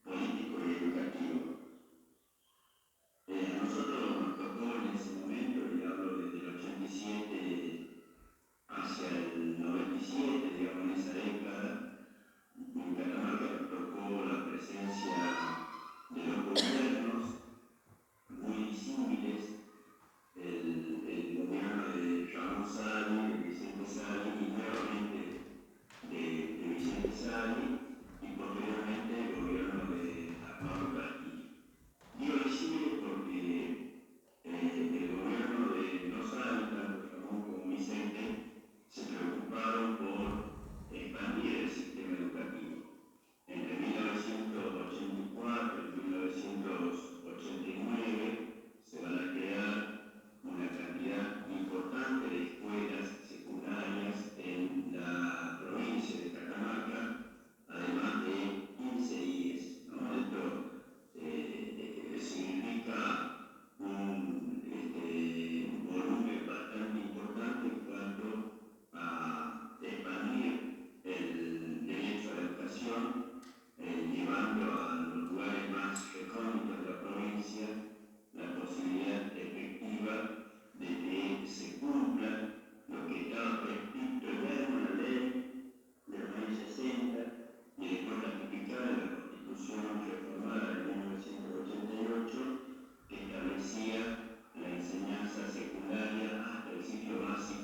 político y educativo. A nosotros nos tocó en ese momento, y hablo desde el 87 hacia el 97, digamos, en esa década, en Catamarca nos tocó la presencia de dos gobiernos muy disímiles, el gobierno de Ramón Sali, de Vicente Sali, y nuevamente de Vicente Sali, y posteriormente el gobierno de Pablo Castillo. Digo disímiles porque el gobierno de los Sali, tanto Ramón como Vicente, se preocuparon por expandir el sistema educativo. Entre 1984 y 1989 se van a crear una cantidad importante de escuelas secundarias en la provincia de Catamarca, además de 15 IES, ¿no? Esto significa un volumen bastante importante en cuanto a expandir el derecho a la educación, llevando a los lugares más recónditos de la provincia la posibilidad efectiva de que se cumpla lo que estaba prescrito ya en una ley de los años 60 y después ratificada en la Constitución reformada de 1988, que establecía la enseñanza secundaria hasta el ciclo básico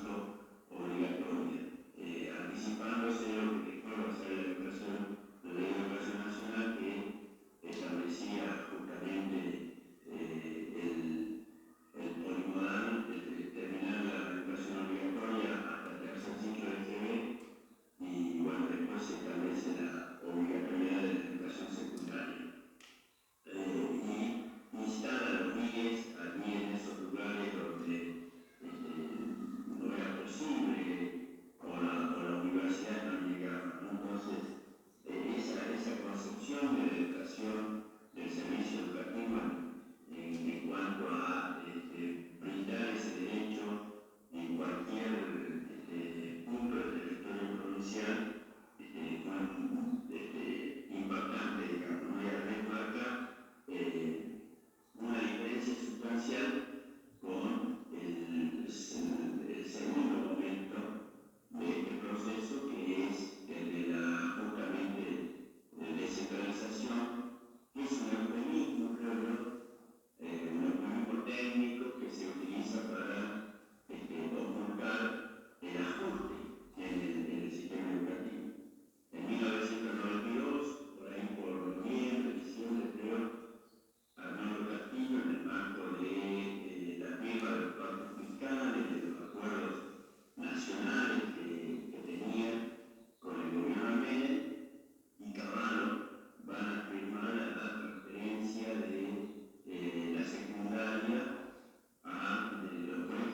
se utiliza para ocultar el ajuste en el sistema educativo. En 1992, por ahí por noviembre, diciembre, creo, Armando Castillo, en el marco de la firma de los pactos fiscales, de los acuerdos nacionales que tenía con el gobierno armenio, y Cavallo van a firmar la transferencia de la secundaria a los colegios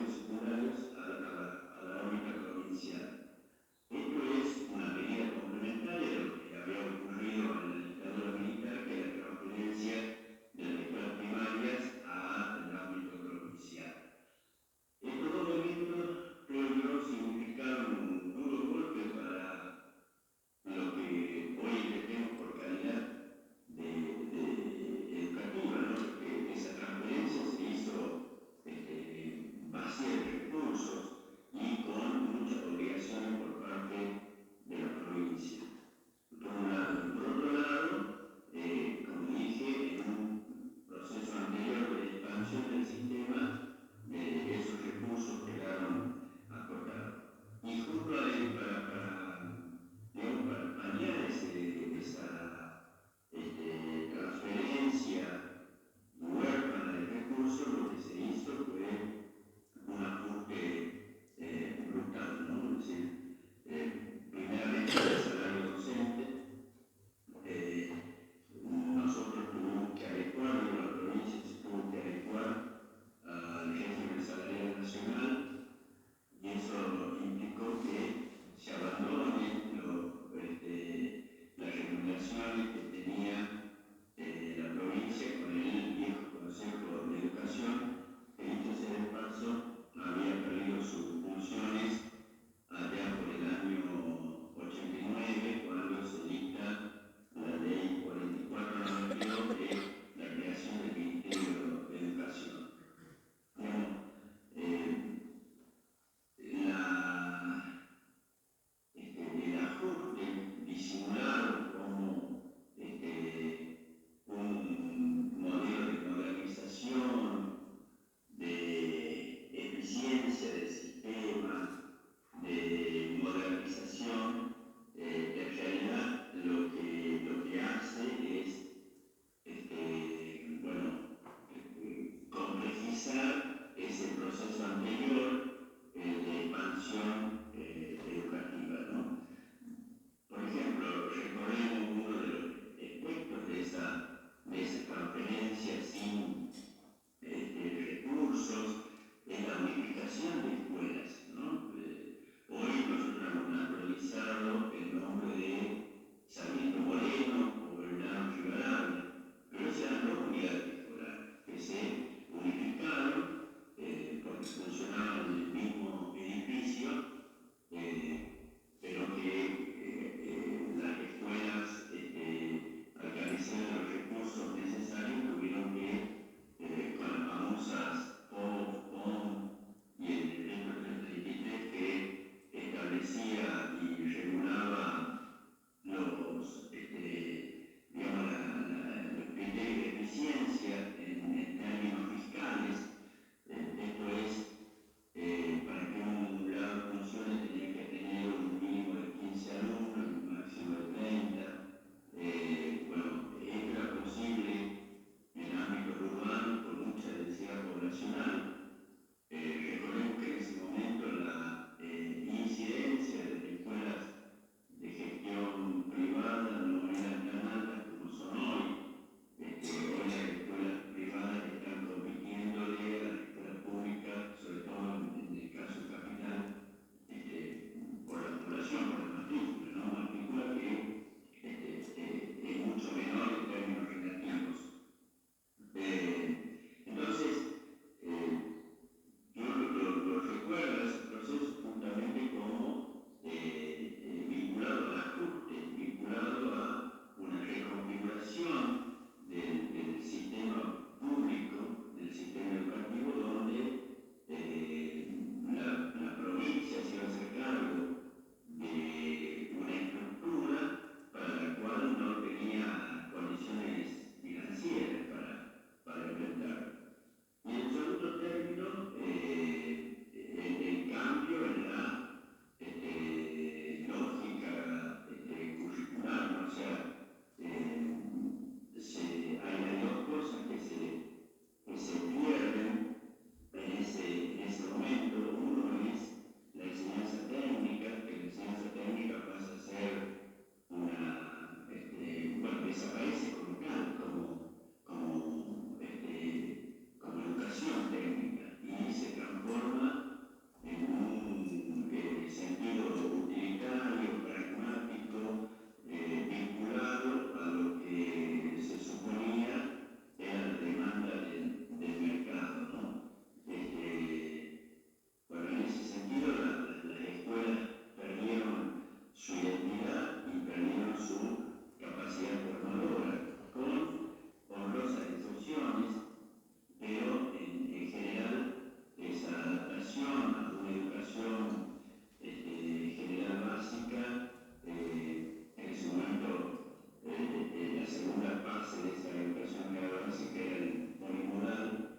base de esa educación real básica era el polimodal,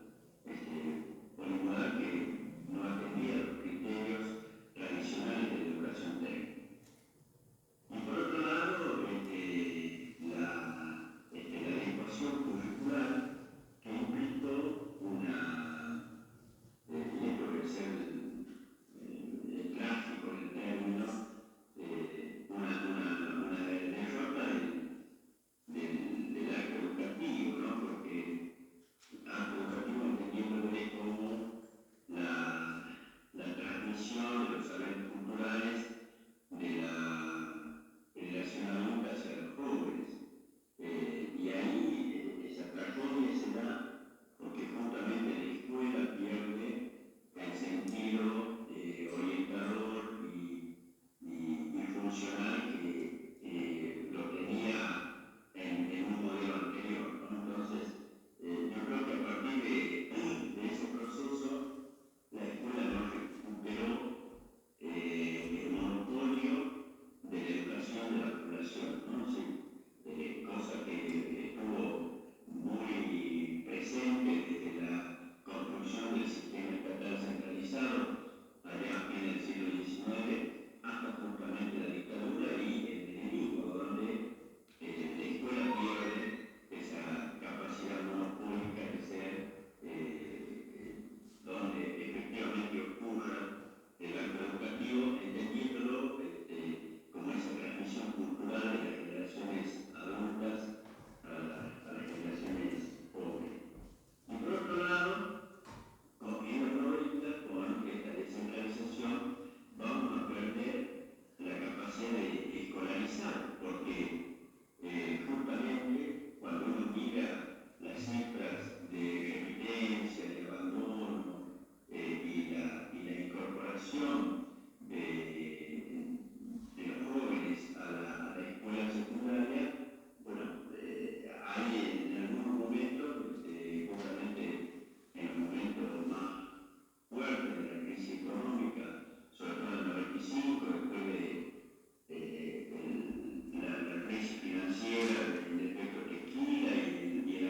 polimodal que no atendía los criterios tradicionales de la educación técnica. Y por otro lado, la adecuación curricular que implicó esto que es el clásico del término, una derrota del acto educativo, ¿no? Porque acto educativo entendiéndole como la transmisión de los saberes culturales de la generación adulta hacia los jóvenes. Y ahí esa tragedia se da porque justamente la escuela pierde el sentido orientador y funcional que lo tenía en un modelo anterior, ¿no? Entonces, yo creo que a partir de ese proceso, la escuela no recuperó el monopolio de la educación de la población, ¿no? Sí, cosa que estuvo muy presente desde la construcción del sistema estatal centralizado allá en el siglo XIX hasta justamente la dictadura y el menemismo, donde la escuela pierde esa capacidad monopólica de ser donde efectivamente ocurra el acto educativo, entendiéndolo como esa transmisión cultural de las generaciones adultas a las generaciones jóvenes. Y por otro lado, en los 90, con esta descentralización, vamos a perder la capacidad de escolarizar, porque justamente cuando uno mira las cifras de repitencia, de abandono y la incorporación de los jóvenes a la escuela secundaria, bueno, hay en algunos momentos, justamente en los momentos más fuertes de la crisis económica, sobre todo en el 95, después de la crisis financiera, del efecto tequila y el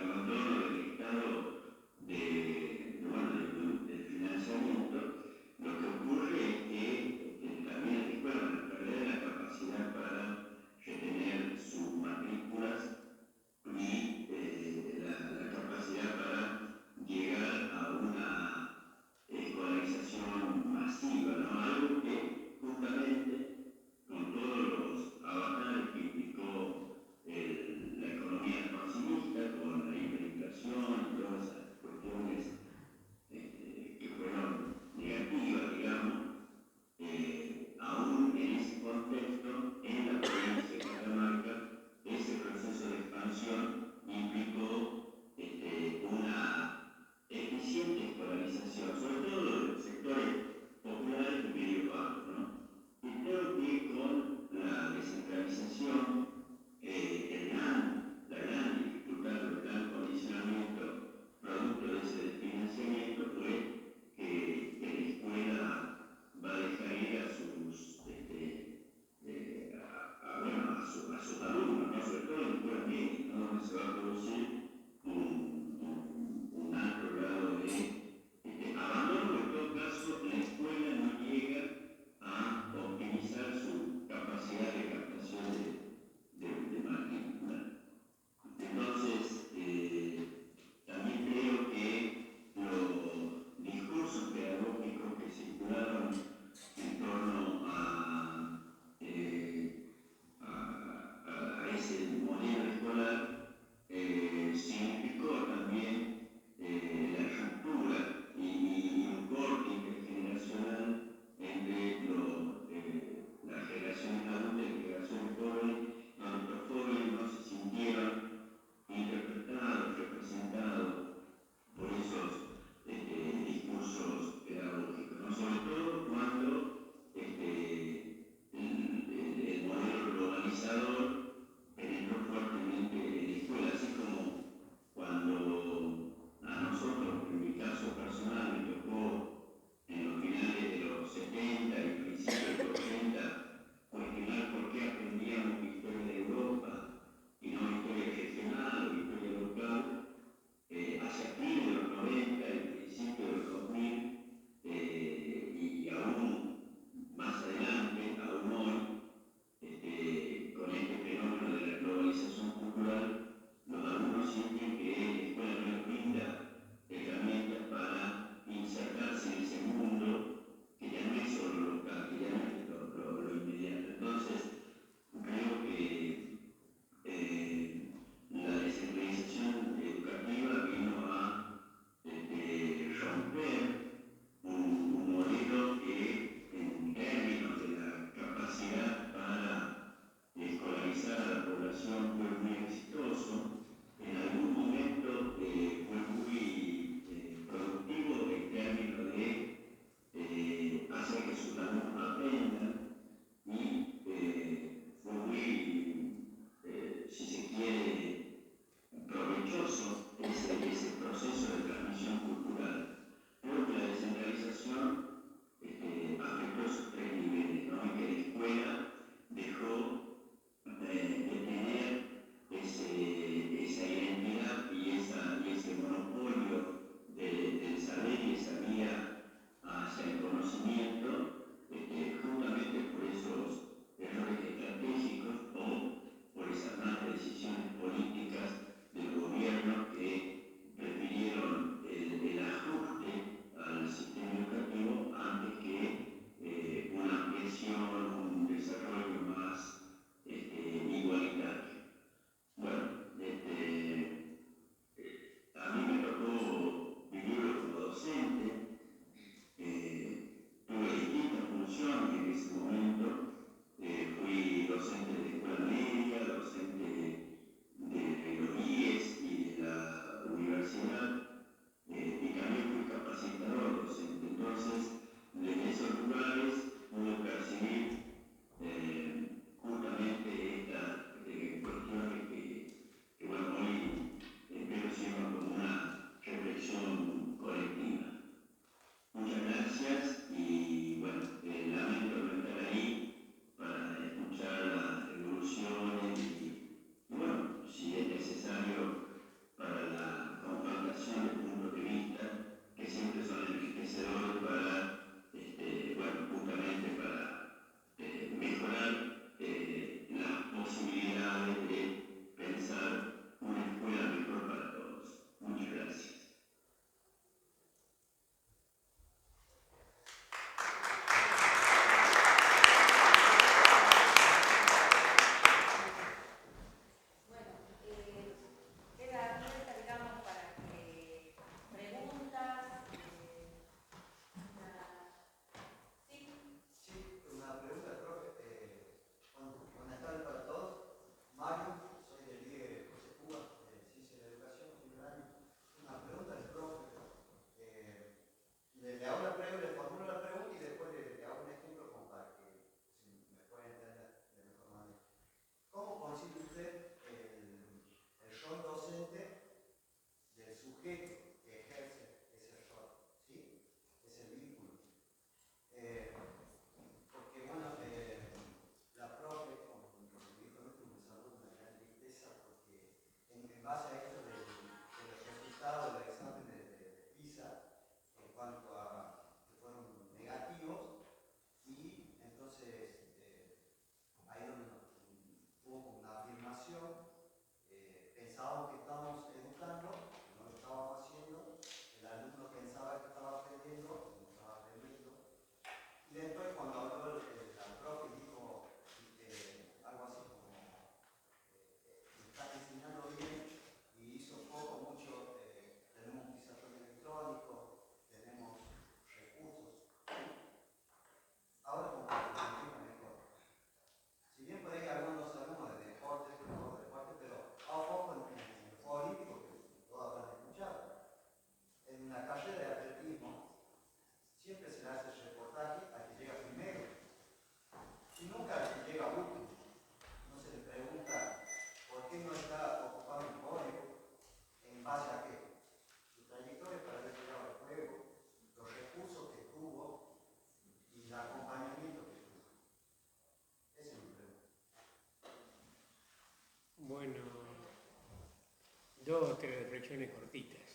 dos o tres reflexiones cortitas,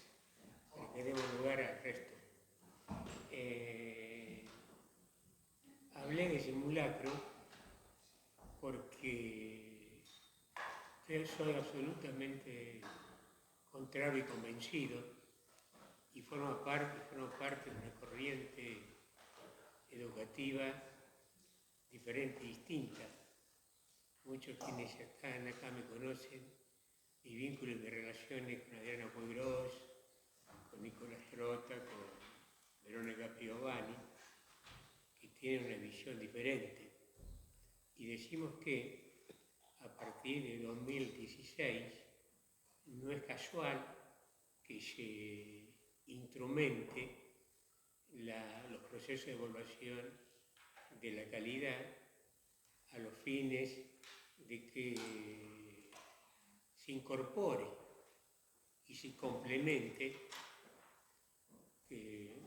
para que demos lugar al resto. Hablé de simulacro porque yo soy absolutamente contrario y convencido y formo parte de una corriente educativa diferente y distinta. Muchos quienes están acá me conocen, mi vínculo y mis relaciones con Adriana Puigros, con Nicolás Trota, con Verónica Piovani, que tienen una visión diferente. Y decimos que a partir de 2016 no es casual que se instrumente los procesos de evaluación de la calidad a los fines de que se incorpore y se complemente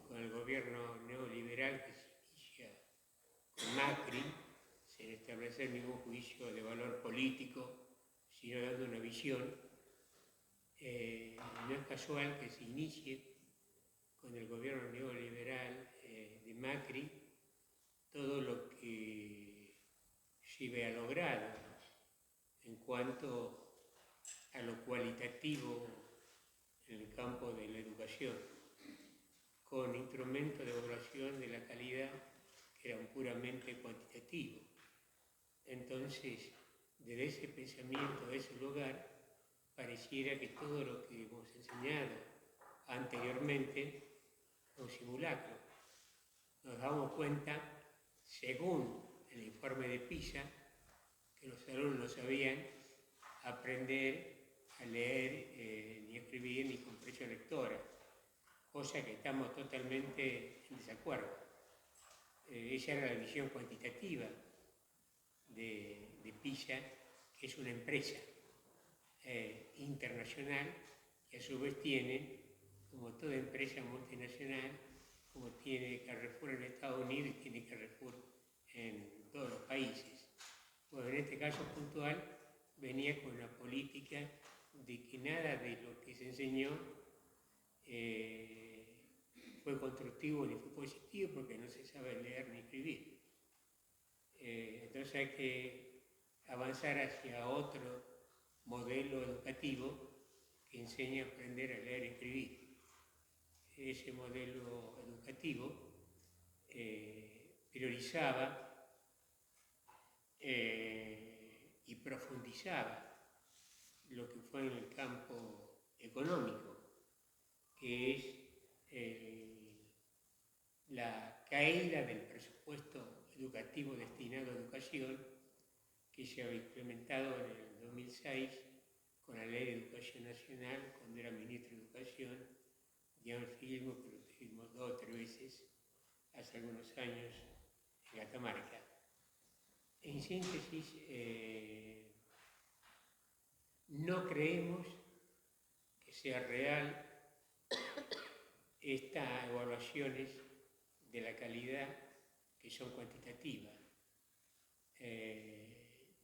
con el gobierno neoliberal que se inicia con Macri, sin establecer ningún juicio de valor político, sino dando una visión. No es casual que se inicie con el gobierno neoliberal de Macri todo lo que se ha logrado en cuanto a lo cualitativo en el campo de la educación, con instrumentos de evaluación de la calidad que eran puramente cuantitativos. Entonces, desde ese pensamiento, de ese lugar, pareciera que todo lo que hemos enseñado anteriormente es un simulacro. Nos damos cuenta, según el informe de PISA, que los alumnos no sabían aprender a leer, ni escribir, ni comprensión lectora, cosa que estamos totalmente en desacuerdo. Esa era la visión cuantitativa de PISA, que es una empresa internacional que a su vez tiene, como toda empresa multinacional, como tiene Carrefour en Estados Unidos y tiene Carrefour en todos los países. Bueno, en este caso puntual venía con una política de que nada de lo que se enseñó fue constructivo ni fue positivo porque no se sabe leer ni escribir. Entonces hay que avanzar hacia otro modelo educativo que enseñe a aprender a leer y escribir. Ese modelo educativo priorizaba y profundizaba lo que fue en el campo económico, que es la caída del presupuesto educativo destinado a educación que se había implementado en el 2006 con la Ley de Educación Nacional, cuando era ministro de Educación, ya un film que lo tuvimos 2 o 3 veces hace algunos años en Catamarca. En síntesis, no creemos que sea real estas evaluaciones de la calidad que son cuantitativas,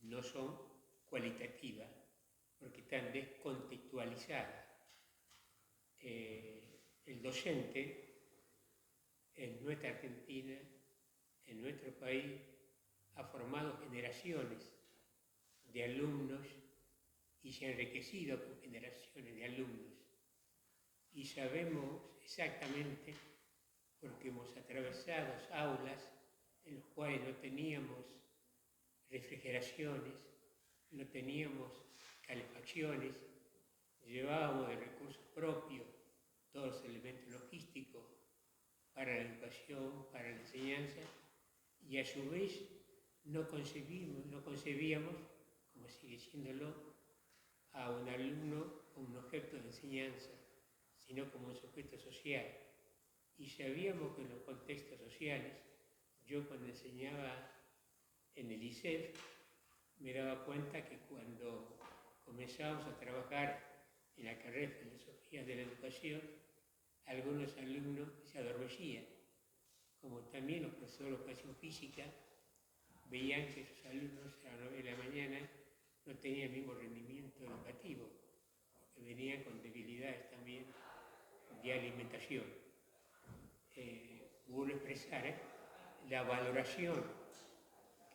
no son cualitativas porque están descontextualizadas. El docente en nuestra Argentina, en nuestro país, ha formado generaciones de alumnos y se ha enriquecido con generaciones de alumnos. Y sabemos exactamente, porque hemos atravesado aulas en las cuales no teníamos refrigeraciones, no teníamos calefacciones, llevábamos de recursos propios todos los elementos logísticos para la educación, para la enseñanza, y a su vez no concebíamos, como sigue siéndolo, a un alumno como un objeto de enseñanza, sino como un sujeto social. Y sabíamos que en los contextos sociales, yo cuando enseñaba en el ISEF, me daba cuenta que cuando comenzamos a trabajar en la carrera de Filosofía de la Educación, algunos alumnos se adormecían, como también los profesores de Educación Física veían que sus alumnos a las 9 de la mañana no tenían el mismo rendimiento educativo, porque venían venían con debilidades también de alimentación. Vuelvo a expresar la valoración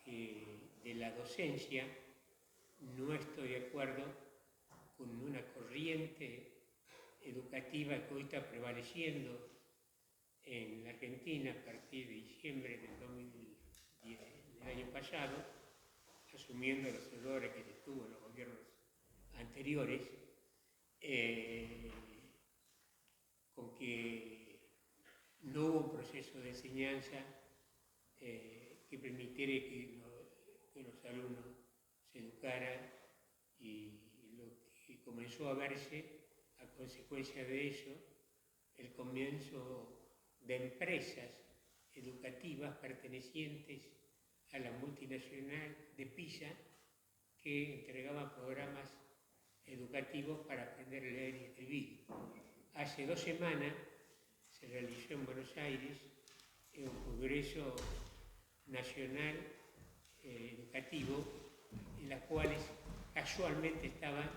de la docencia. No estoy de acuerdo con una corriente educativa que hoy está prevaleciendo en la Argentina a partir de diciembre del 2010, del año pasado, asumiendo los errores que tuvo en los gobiernos anteriores, con que no hubo un proceso de enseñanza que permitiera que los alumnos se educaran, y lo que comenzó a verse a consecuencia de eso, el comienzo de empresas educativas pertenecientes a la multinacional de PISA, que entregaban programas educativos para aprender a leer y escribir. Hace 2 semanas se realizó en Buenos Aires un congreso nacional educativo, en los cuales casualmente estaban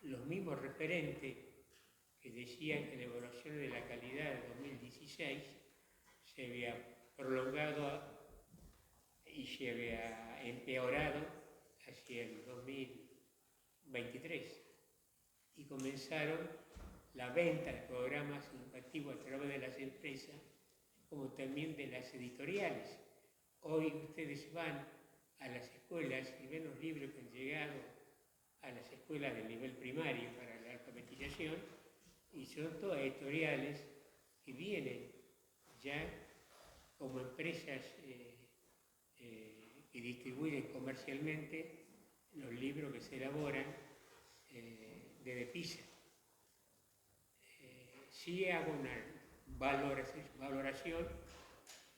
los mismos referentes que decían que la evaluación de la calidad de 2016 se había prolongado y se había empeorado hacia el 2023, y comenzaron la venta de programas educativos a través de las empresas, como también de las editoriales. Hoy ustedes van a las escuelas y ven los libros que han llegado a las escuelas del nivel primario para la alfabetización, y son todas editoriales que vienen ya como empresas que distribuyen comercialmente los libros que se elaboran desde PISA. Sí hago una valoración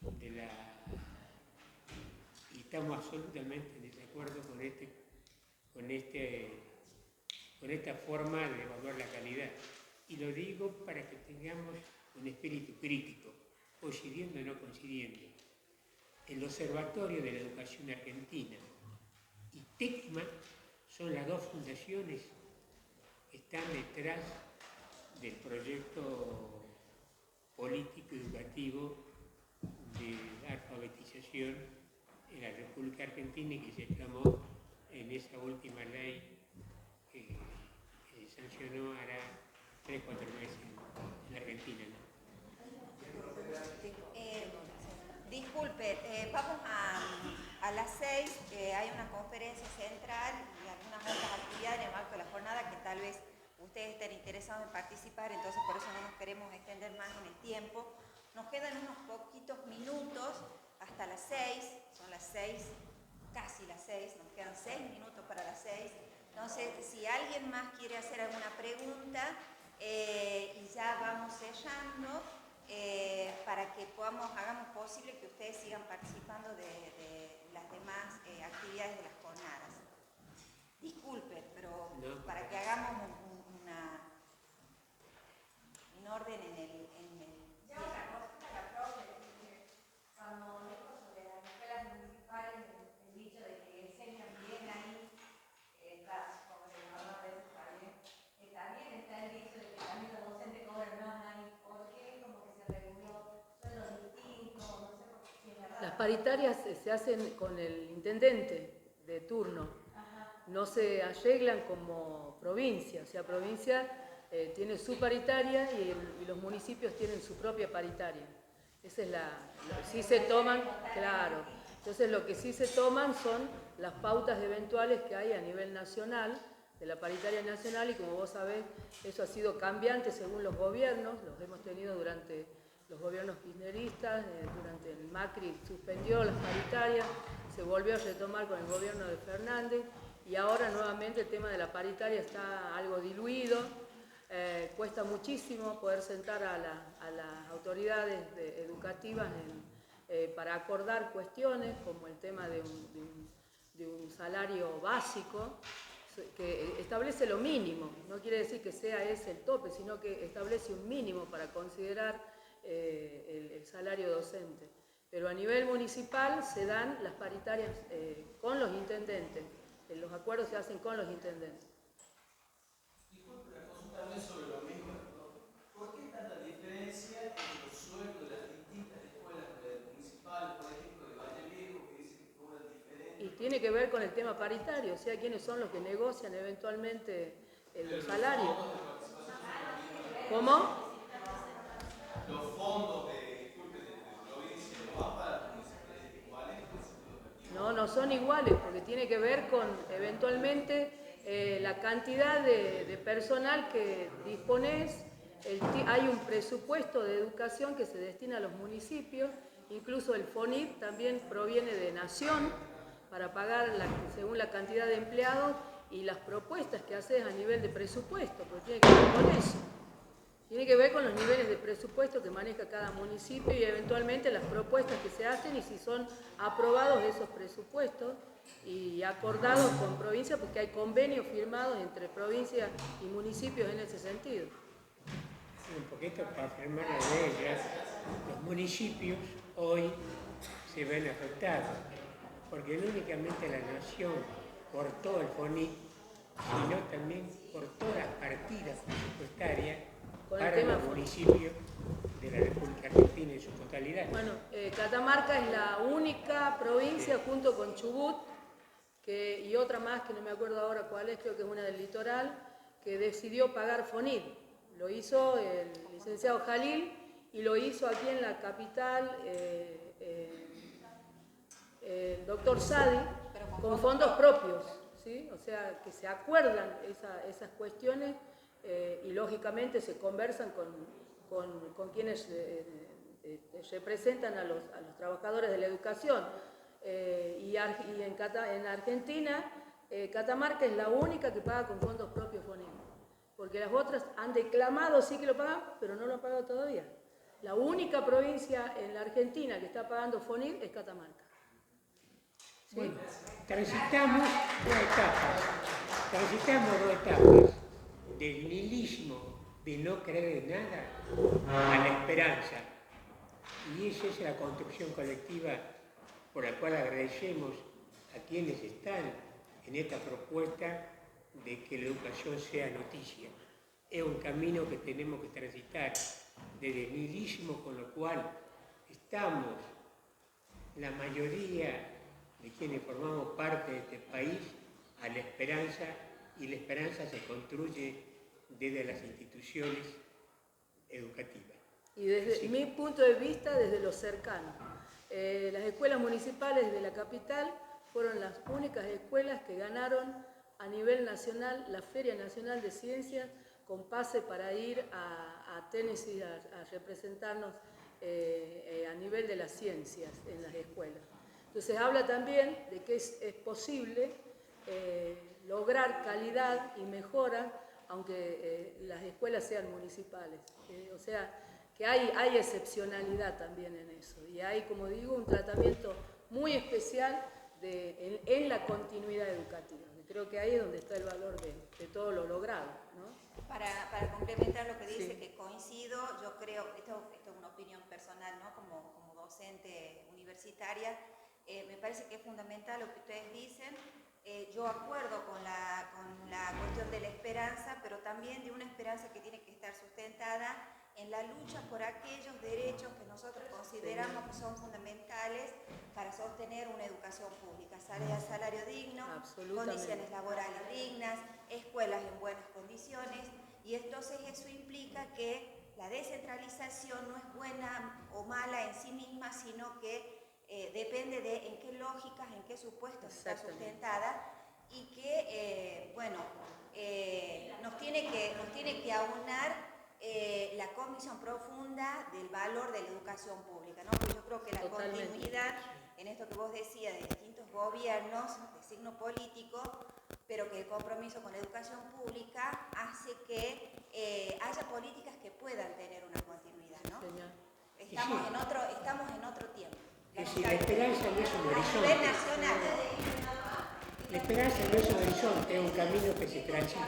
de y estamos absolutamente en desacuerdo con esta forma de evaluar la calidad. Y lo digo para que tengamos un espíritu crítico, coincidiendo o no coincidiendo. El Observatorio de la Educación Argentina y TECMA son las dos fundaciones que están detrás del proyecto político educativo de alfabetización en la República Argentina, y que se plasmó en esa última ley que sancionó hará 3-4 meses en la Argentina, ¿no? Disculpe, vamos a las 6, hay una conferencia central y algunas otras actividades en el marco de la jornada que tal vez ustedes estén interesados en participar, entonces por eso no nos queremos extender más en el tiempo. Nos quedan unos poquitos minutos hasta las 6, son las 6, casi las 6, nos quedan 6 minutos para las 6. Entonces, si alguien más quiere hacer alguna pregunta, y ya vamos sellando, para que hagamos posible que ustedes sigan participando de las demás actividades de las jornadas. Disculpen, pero No, para que hagamos un orden en el Ya una cosa, la profe, cuando dijo sobre las escuelas municipales, el dicho de que enseñan bien ahí, está como se llamaba a veces también está el dicho de que también los docentes cobran más ahí. ¿Por qué? Como que se reguló sueldos distintos, no sé si es verdad. Las paritarias se hacen con el intendente de turno. Ajá. No se arreglan como provincia, o sea, provincia tiene su paritaria y los municipios tienen su propia paritaria. Esa es sí se toman, claro. Entonces lo que sí se toman son las pautas eventuales que hay a nivel nacional, de la paritaria nacional, y como vos sabés, eso ha sido cambiante según los gobiernos, los hemos tenido durante los gobiernos kirchneristas, durante el Macri suspendió las paritarias, se volvió a retomar con el gobierno de Fernández, y ahora nuevamente el tema de la paritaria está algo diluido. Cuesta muchísimo poder sentar a las autoridades educativas para acordar cuestiones como el tema de un salario básico que establece lo mínimo. No quiere decir que sea ese el tope, sino que establece un mínimo para considerar el salario docente. Pero a nivel municipal se dan las paritarias con los intendentes. Los acuerdos se hacen con los intendentes. Disculpe, la consulta, tiene que ver con el tema paritario, o sea, quiénes son los que negocian eventualmente los salarios. ¿Cómo? Los fondos de provincia no van para los municipios iguales. No son iguales, porque tiene que ver con eventualmente la cantidad de personal que dispones. Hay un presupuesto de educación que se destina a los municipios, incluso el FONIT también proviene de Nación para pagar según la cantidad de empleados y las propuestas que haces a nivel de presupuesto, porque tiene que ver con eso. Tiene que ver con los niveles de presupuesto que maneja cada municipio y eventualmente las propuestas que se hacen y si son aprobados esos presupuestos y acordados con provincia, porque hay convenios firmados entre provincias y municipios en ese sentido. Un poquito para afirmar la de ellas, los municipios hoy se ven afectados, porque no únicamente la Nación cortó el FONIT, sino también cortó las partidas presupuestarias para los municipios de la República Argentina en su totalidad. Bueno, Catamarca es la única provincia junto con Chubut y otra más que no me acuerdo ahora cuál es, creo que es una del litoral, que decidió pagar FONIT. Lo hizo el licenciado Jalil y lo hizo aquí en la capital el doctor Sadi con fondos propios, ¿sí? O sea, que se acuerdan esas cuestiones y lógicamente se conversan con quienes representan a los trabajadores de la educación. Y en Argentina, Catamarca es la única que paga con fondos propios FONIT. Porque las otras han declamado sí que lo pagan, pero no lo han pagado todavía. La única provincia en la Argentina que está pagando FONIT es Catamarca. ¿Sí? Bueno, transitamos dos etapas del nihilismo, de no creer en nada, a la esperanza. Y esa es la construcción colectiva por la cual agradecemos a quienes están en esta propuesta de que la educación sea noticia. Es un camino que tenemos que transitar desde el nihilismo, con lo cual estamos, la mayoría de quienes formamos parte de este país, a la esperanza, y la esperanza se construye desde las instituciones educativas. Y desde mi punto de vista, desde lo cercano. Las escuelas municipales de la capital fueron las únicas escuelas que ganaron a nivel nacional la Feria Nacional de Ciencias con pase para ir a Tennessee a representarnos a nivel de las ciencias en las escuelas. Entonces habla también de que es posible lograr calidad y mejora aunque las escuelas sean municipales. O sea, que hay excepcionalidad también en eso y hay, como digo, un tratamiento muy especial en la continuidad educativa. Creo que ahí es donde está el valor de todo lo logrado, ¿no? Para complementar lo que dice, Sí. que coincido, yo creo, esto es una opinión personal, ¿no? Como docente universitaria, me parece que es fundamental lo que ustedes dicen. Yo acuerdo con la cuestión de la esperanza, pero también de una esperanza que tiene que estar sustentada en la lucha por aquellos derechos que nosotros consideramos que son fundamentales para sostener una educación pública, salario digno, condiciones laborales dignas, escuelas en buenas condiciones, y entonces eso implica que la descentralización no es buena o mala en sí misma, sino que depende de en qué lógicas, en qué supuestos está sustentada, y que, nos tiene que aunar la convicción profunda del valor de la educación pública, ¿no? Porque yo creo que la continuidad en esto que vos decías de distintos gobiernos de signo político, pero que el compromiso con la educación pública hace que haya políticas que puedan tener una continuidad, ¿no? Estamos en otro tiempo. Es decir, la esperanza no es un horizonte. A nivel nacional. La esperanza no es un horizonte, es un camino que se transita.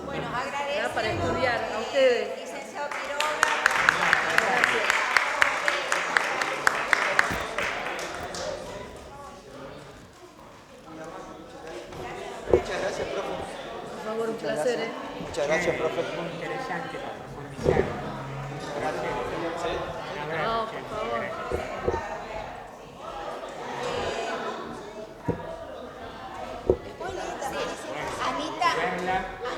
Bueno, agradecemos para estudiar a ustedes. licenciado Quiroga. Gracias. placer, gracias. Muchas gracias, profe. Muy interesante para profundizar. Gracias. Un abrazo, No, che, por favor. gracias. Muy linda. Anita,